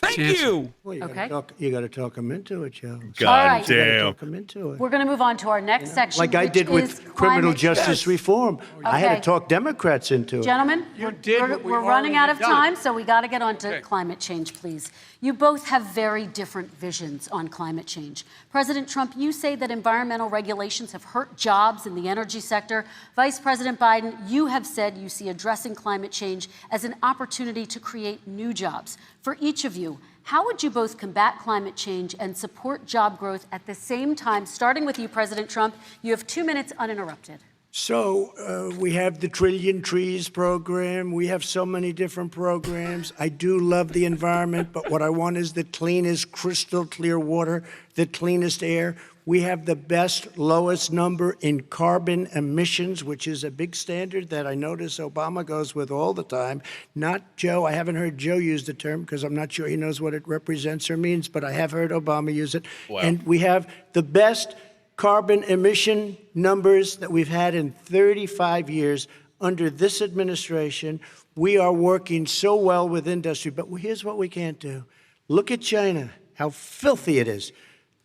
Thank Chance- you. Well, you Okay. got to talk them into it, Joe. All right. You got to damn. talk them into it. We're going to move on to our next section, Like I which did is with criminal climate justice change. reform. I had Okay. to talk Democrats into it. Gentlemen, You did what we we're running out of already done. time, so we got to get on to Okay. climate change, please. You both have very different visions on climate change. President Trump, you say that environmental regulations have hurt jobs in the energy sector. Vice President Biden, you have said you see addressing climate change as an opportunity to create new jobs. For each of you, how would you both combat climate change and support job growth at the same time? Starting with you, President Trump, you have 2 minutes uninterrupted. So we have the Trillion Trees program. We have so many different programs. I do love the environment, but what I want is the cleanest, crystal clear water, the cleanest air. We have the best, lowest number in carbon emissions, which is a big standard that I notice Obama goes with all the time. Not Joe. I haven't heard Joe use the term because I'm not sure he knows what it represents or means, but I have heard Obama use it. Wow. And we have the best carbon emission numbers that we've had in 35 years under this administration. We are working so well with industry, but here's what we can't do. Look at China, how filthy it is.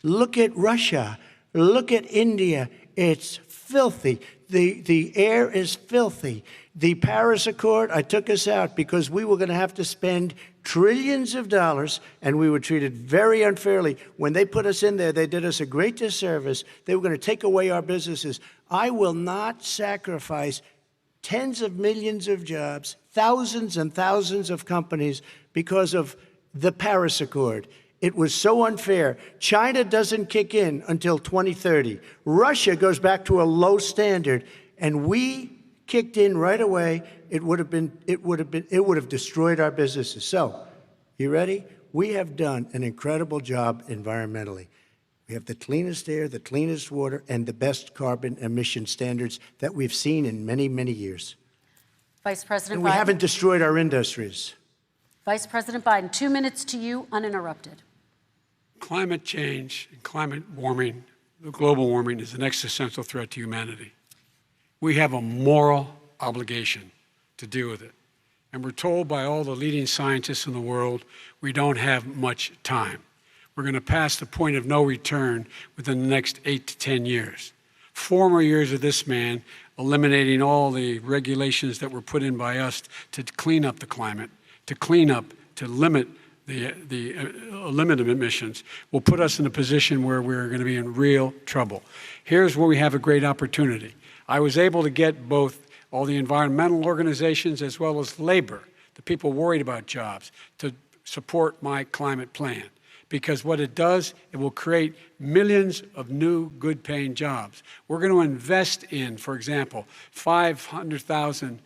Look at Russia. Look at India. It's filthy. The air is filthy. The Paris Accord, I took us out because we were going to have to spend trillions of dollars, and we were treated very unfairly. When they put us in there, they did us a great disservice. They were going to take away our businesses. I will not sacrifice tens of millions of jobs, thousands and thousands of companies because of the Paris Accord. It was so unfair. China doesn't kick in until 2030. Russia goes back to a low standard, and we kicked in right away, it would have destroyed our businesses. So, you ready? We have done an incredible job environmentally. We have the cleanest air, the cleanest water, and the best carbon emission standards that we've seen in many, many years. Vice President And we Biden. haven't destroyed our industries. Vice President Biden, 2 minutes to you, uninterrupted. Climate change and climate warming, the global warming, is an existential threat to humanity. We have a moral obligation to deal with it. And we're told by all the leading scientists in the world we don't have much time. We're going to pass the point of no return within the next 8 to 10 years. 4 more years of this man eliminating all the regulations that were put in by us to clean up the climate, to limit limit emissions, will put us in a position where we're going to be in real trouble. Here's where we have a great opportunity. I was able to get both all the environmental organizations as well as labor, the people worried about jobs, to support my climate plan. Because what it does, it will create millions of new, good-paying jobs. We're going to invest in, for example, 50,000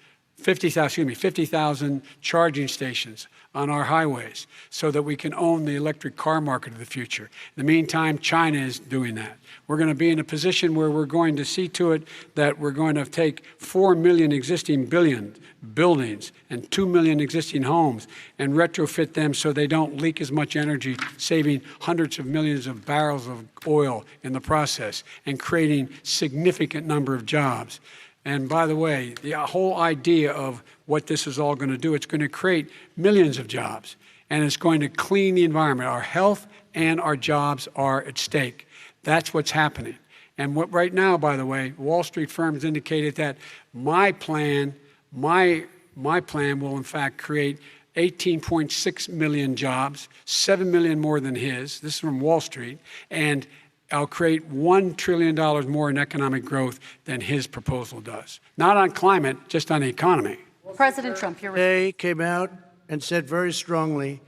charging stations on our highways so that we can own the electric car market of the future. In the meantime, China is doing that. We're going to be in a position where we're going to see to it that we're going to take 4 million existing buildings and 2 million existing homes and retrofit them so they don't leak as much energy, saving hundreds of millions of barrels of oil in the process and creating significant number of jobs. And by the way, the whole idea of what this is all going to do, it's going to create millions of jobs, and it's going to clean the environment. Our health and our jobs are at stake. That's what's happening. And what right now, by the way, Wall Street firms indicated that my plan will in fact create 18.6 million jobs, 7 million more than his. This is from Wall Street. And I'll create $1 trillion more in economic growth than his proposal does. Not on climate, just on the economy. President Trump, you're They came out and said very strongly,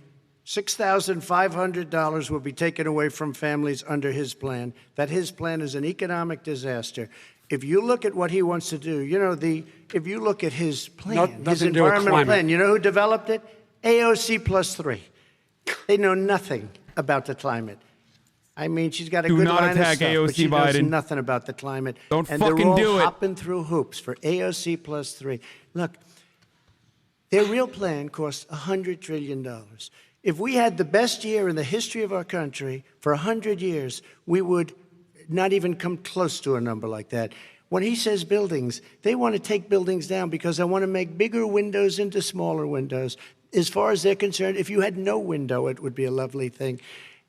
$6,500 will be taken away from families under his plan, that his plan is an economic disaster. If you look at what he wants to do, if you look at his plan, his environmental plan, you know who developed it? AOC plus 3. They know nothing about the climate. I mean, she's got a good line of stuff, but she knows nothing about the climate. Don't and fucking they're all do it. hopping through hoops for AOC plus 3. Look, their real plan costs $100 trillion. If we had the best year in the history of our country for 100 years, we would not even come close to a number like that. When he says buildings, they want to take buildings down because they want to make bigger windows into smaller windows. As far as they're concerned, if you had no window, it would be a lovely thing.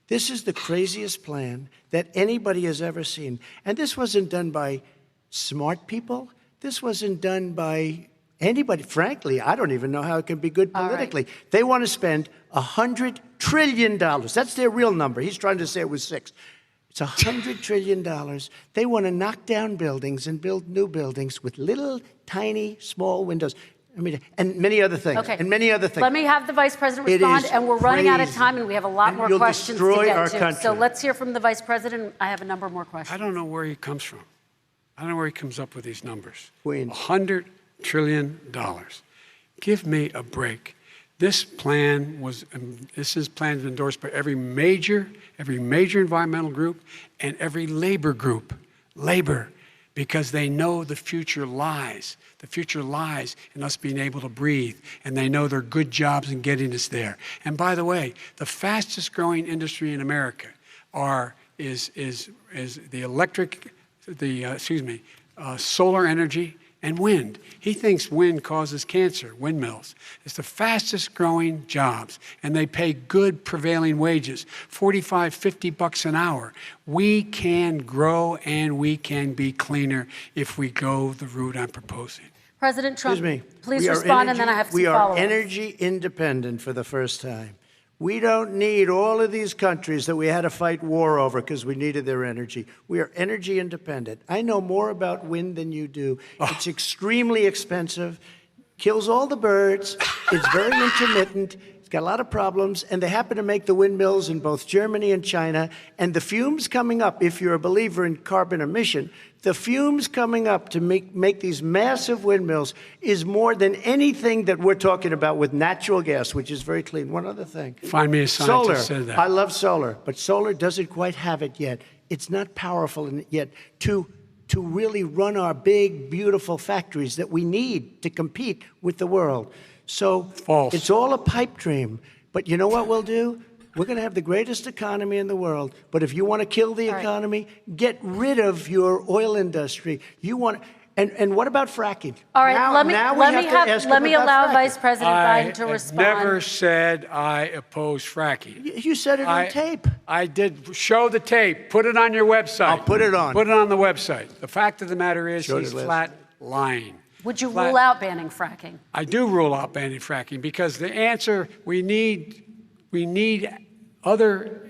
This is the craziest plan that anybody has ever seen. And this wasn't done by smart people. This wasn't done by anybody. Frankly, I don't even know how it can be good politically. Right. They want to spend $100 trillion. That's their real number. He's trying to say it was 6. It's $100 trillion. They want to knock down buildings and build new buildings with little, tiny, small windows. I mean, and many other things. Okay. And many other things. Let me have the Vice President respond, and we're running out of time, and we have a lot more questions to get to. Country. So let's hear from the Vice President. I have a number more questions. I don't know where he comes from. I don't know where he comes up with these numbers. Queens. $100 trillion. Give me a break. This plan was endorsed by every major environmental group and every labor group. Because they know the future lies. The future lies in us being able to breathe, and they know there are good jobs in getting us there. And by the way, the fastest growing industry in America is solar energy and wind. He thinks wind causes cancer, windmills. It's the fastest growing jobs, and they pay good prevailing wages, $45, $50 an hour. We can grow and we can be cleaner if we go the route I'm proposing. President Trump, Excuse me. please respond, and then I have some follow-ups. We are energy independent for the first time. We don't need all of these countries that we had to fight war over because we needed their energy. We are energy independent. I know more about wind than you do. It's extremely expensive, kills all the birds, it's very intermittent, got a lot of problems, and they happen to make the windmills in both Germany and China. And the fumes coming up, if you're a believer in carbon emission, the fumes coming up to make these massive windmills is more than anything that we're talking about with natural gas, which is very clean. One other thing. Find me a scientist Solar. who said that. I love solar, but solar doesn't quite have it yet. It's not powerful yet to really run our big, beautiful factories that we need to compete with the world. So False. It's all a pipe dream. But you know what we'll do? We're going to have the greatest economy in the world. But if you want to kill the economy, get rid of your oil industry. You want, and what about fracking? All right, now, let me now we have to ask let him me about allow fracking. Vice President Biden to I respond. never said I oppose fracking. You said it on tape. I did. Show the tape. Put it on your website. I'll put it on. Put it on the website. The fact of the matter is Showed he's it last flat lying. Would you rule out banning fracking? I do rule out banning fracking because the answer, we need other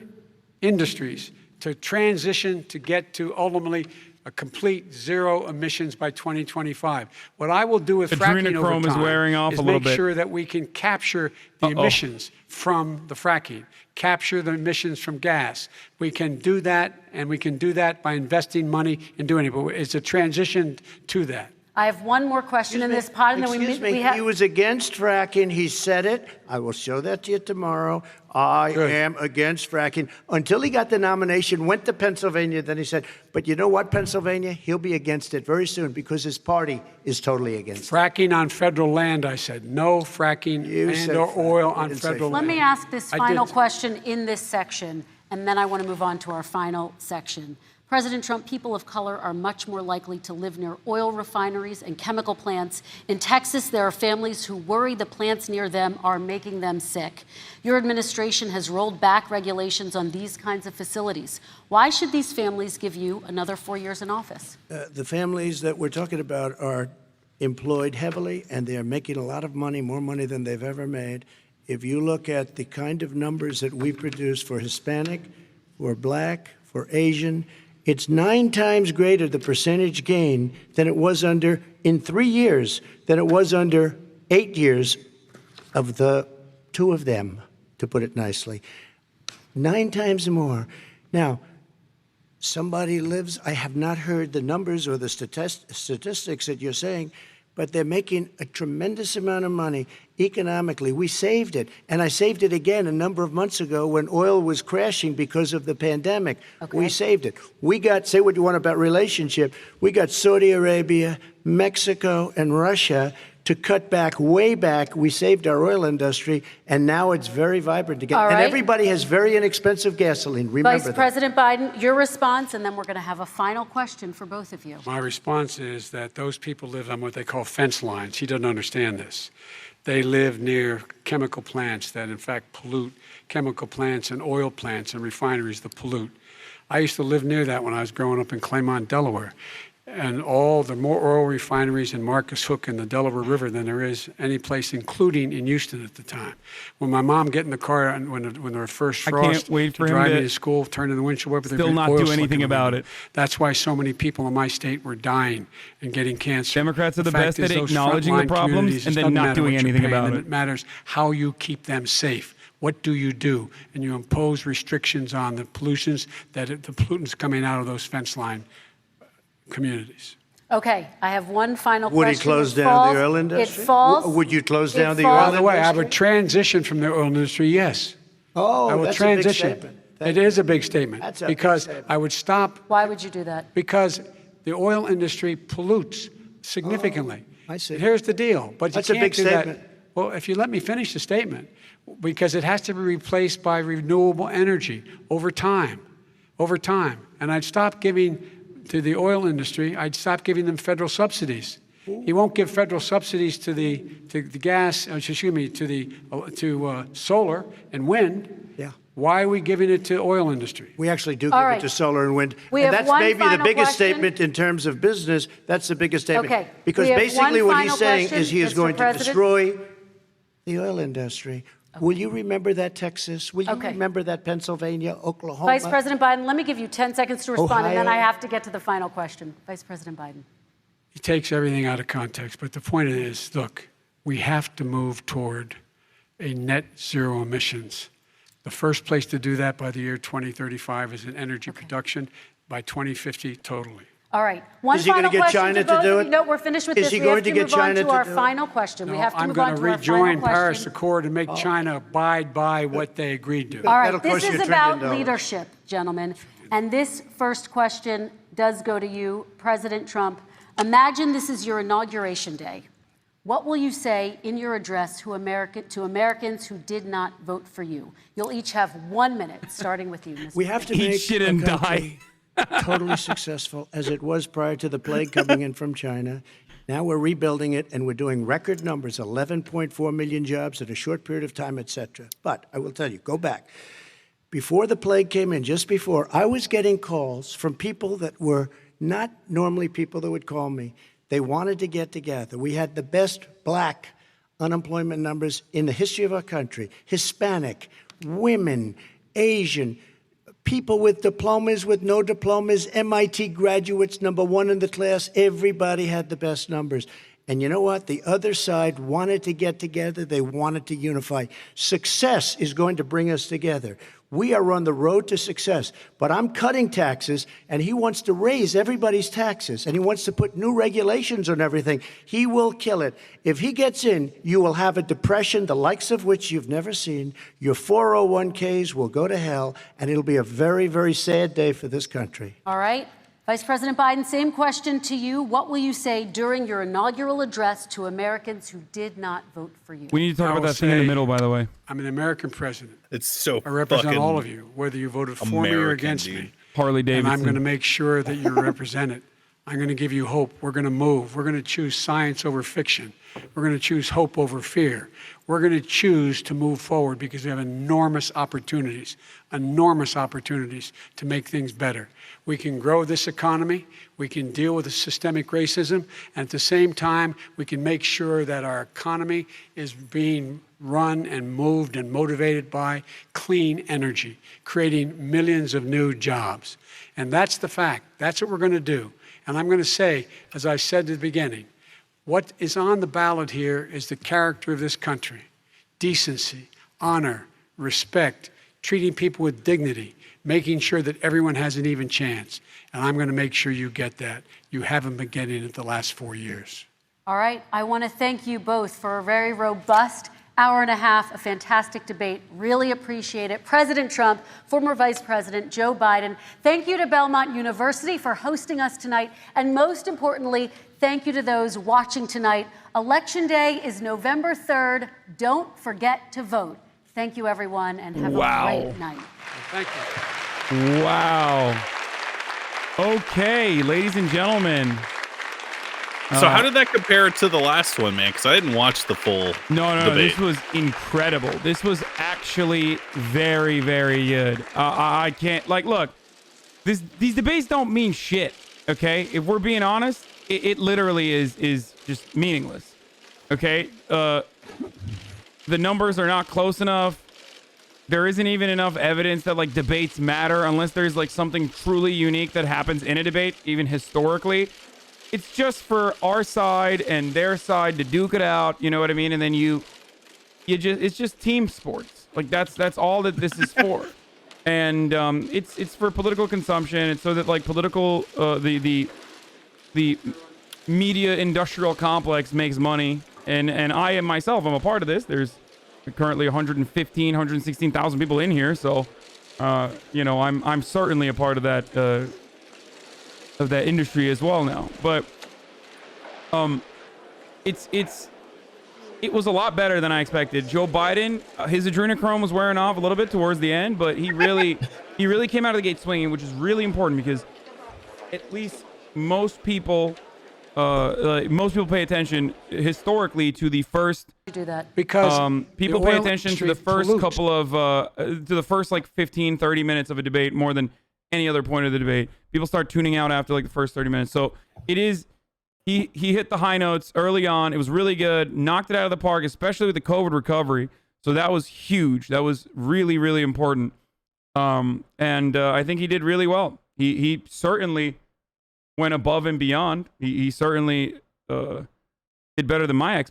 industries to transition to get to ultimately a complete zero emissions by 2025. What I will do with fracking over Adrenochrome is time wearing off is a little make bit. sure that we can capture the emissions from the fracking, capture the emissions from gas. We can do that, and we can do that by investing money in doing it. But it's a transition to that. I have one more question in this pod, and then we have. He was against fracking. He said it. I will show that to you tomorrow. I am against fracking. Until he got the nomination, went to Pennsylvania, then he said, but you know what, Pennsylvania? He'll be against it very soon because his party is totally against it. Fracking on federal land, I said. No fracking or oil on federal land. Let me ask this final question in this section, and then I want to move on to our final section. President Trump, people of color are much more likely to live near oil refineries and chemical plants. In Texas, there are families who worry the plants near them are making them sick. Your administration has rolled back regulations on these kinds of facilities. Why should these families give you another 4 years in office? The families that we're talking about are employed heavily, and they're making a lot of money, more money than they've ever made. If you look at the kind of numbers that we produce for Hispanic, for Black, for Asian, it's 9 times greater, the percentage gain, than it was in 3 years, than it was under 8 years of the 2 of them, to put it nicely. 9 times more. Now, somebody lives, I have not heard the numbers or the statistics that you're saying, but they're making a tremendous amount of money economically. We saved it. And I saved it again a number of months ago when oil was crashing because of the pandemic. Okay. We saved it. We got, say what you want about relationship, we got Saudi Arabia, Mexico, and Russia to cut back, way back. We saved our oil industry, and now it's very vibrant again. And everybody has very inexpensive gasoline. Remember that. Vice President Biden, your response, and then we're going to have a final question for both of you. My response is that those people live on what they call fence lines. He doesn't understand this. They live near chemical plants that, in fact, pollute, chemical plants and oil plants and refineries that pollute. I used to live near that when I was growing up in Claymont, Delaware. And all the more oil refineries in Marcus Hook and the Delaware River than there is any place, including in Houston at the time. When my mom get in the car and when there were first frost, I can't wait for to him drive to me to school, turn in the windshield wiper, still not do anything about it. That's why so many people in my state were dying and getting cancer. Democrats are the best at acknowledging the problems and then not doing anything about it. It matters how you keep them safe. What do? And you impose restrictions on the pollutions the pollutants coming out of those fence line communities. Okay, I have one final question. Would he close down the oil industry? It falls. Would you close down the oil industry? By the way, I would transition from the oil industry, yes. Oh, I will that's transition. a big statement. It is a big statement. That's a because big statement. I would stop. Why would you do that? Because the oil industry pollutes significantly. I see. Here's the deal. But That's you a can't big do statement. that. Well, if you let me finish the statement, because it has to be replaced by renewable energy over time. And I'd stop giving to the oil industry, I'd stop giving them federal subsidies. He won't give federal subsidies to the gas, to solar and wind. Yeah. Why are we giving it to oil industry? We actually do give it to solar and wind. We and have that's one maybe the final biggest question. statement in terms of business. That's the biggest statement. Okay. Because We have basically one what he's final saying question, is he is Mr. going to President. destroy the oil industry. Okay. Will you remember that, Texas? Will you Okay. remember that, Pennsylvania, Oklahoma? Vice President Biden, let me give you 10 seconds to respond, and then Ohio. I have to get to the final question. Vice President Biden. He takes everything out of context. But the point is, look, we have to move toward a net zero emissions. The first place to do that by the year 2035 is in energy production, by 2050 totally. All right. One Is he gonna final get question China to to both do of it? you. No, we're finished with Is this. he We going have to to get move on China to to our do it? final question. We have to I'm move going on to to our final rejoin Paris question. Accord and make China abide by what they agreed to. All right, That'll this cost you is $1 about trillion. leadership, gentlemen. And this first question does go to you, President Trump. Imagine this is your inauguration day. What will you say in your address to Americans who did not vote for you? You'll each have 1 minute, starting with you, Mr. We have to Eat make shit our and country totally successful, as it was prior to the plague coming in from China. Now we're rebuilding it, and we're doing record numbers, 11.4 million jobs in a short period of time, et cetera. But I will tell you, go back. Before the plague came in, just before, I was getting calls from people that were not normally people that would call me. They wanted to get together. We had the best black unemployment numbers in the history of our country. Hispanic, women, Asian, people with diplomas, with no diplomas, MIT graduates, #1 in the class. Everybody had the best numbers. And you know what? The other side wanted to get together. They wanted to unify. Success is going to bring us together. We are on the road to success. But I'm cutting taxes, and he wants to raise everybody's taxes, and he wants to put new regulations on everything. He will kill it. If he gets in, you will have a depression, the likes of which you've never seen. Your 401ks will go to hell, and it'll be a very, very sad day for this country. All right. Vice President Biden, same question to you. What will you say during your inaugural address to Americans who did not vote for you? We need to talk I about will that thing in the say- middle, by the way. I'm an American president. It's so I represent fucking all of you, whether you voted for me or American, against dude. me. Harley And Davidson. I'm going to make sure that you're represented. I'm going to give you hope. We're going to move. We're going to choose science over fiction. We're going to choose hope over fear. We're going to choose to move forward because we have enormous opportunities to make things better. We can grow this economy. We can deal with the systemic racism. And at the same time, we can make sure that our economy is being run and moved and motivated by clean energy, creating millions of new jobs. And that's the fact. That's what we're going to do. And I'm going to say, as I said at the beginning, what is on the ballot here is the character of this country: decency, honor, respect, treating people with dignity, making sure that everyone has an even chance. And I'm going to make sure you get that. You haven't been getting it the last 4 years. All right. I want to thank you both for a very robust hour and a half, a fantastic debate. Really appreciate it. President Trump, former Vice President Joe Biden, thank you to Belmont University for hosting us tonight. And most importantly, thank you to those watching tonight. Election Day is November 3rd. Don't forget to vote. Thank you, everyone, and have a great night. Thank you. Wow. Okay, ladies and gentlemen. So how did that compare to the last one, man? Because I didn't watch the full No, debate. this was incredible. This was actually very, very good. I can't, like, look, these debates don't mean shit, okay? If we're being honest, it literally is just meaningless, okay? The numbers are not close enough. There isn't even enough evidence that, like, debates matter unless there's, like, something truly unique that happens in a debate, even historically. It's just for our side and their side to duke it out, you know what I mean? And then it's just team sports. Like, that's all that this is for. And it's for political consumption. It's so that, like, political the media industrial complex makes money. And I am myself, I'm a part of this. There's currently 116,000 people in here, so you know, I'm certainly a part of that industry as well now. But it was a lot better than I expected. Joe Biden, his adrenochrome was wearing off a little bit towards the end, but he really came out of the gate swinging, which is really important because at least most people pay attention historically to the first. Do that. Because People the pay oil attention to industry the first pollutes. couple of to the first like 15 30 minutes of a debate more than any other point of the debate. People start tuning out after like the first 30 minutes. So it is he hit the high notes early on. It was really good. Knocked it out of the park, especially with the COVID recovery. So that was huge. That was really, really important. And I think he did really well. He certainly went above and beyond. He certainly did better than my expectations.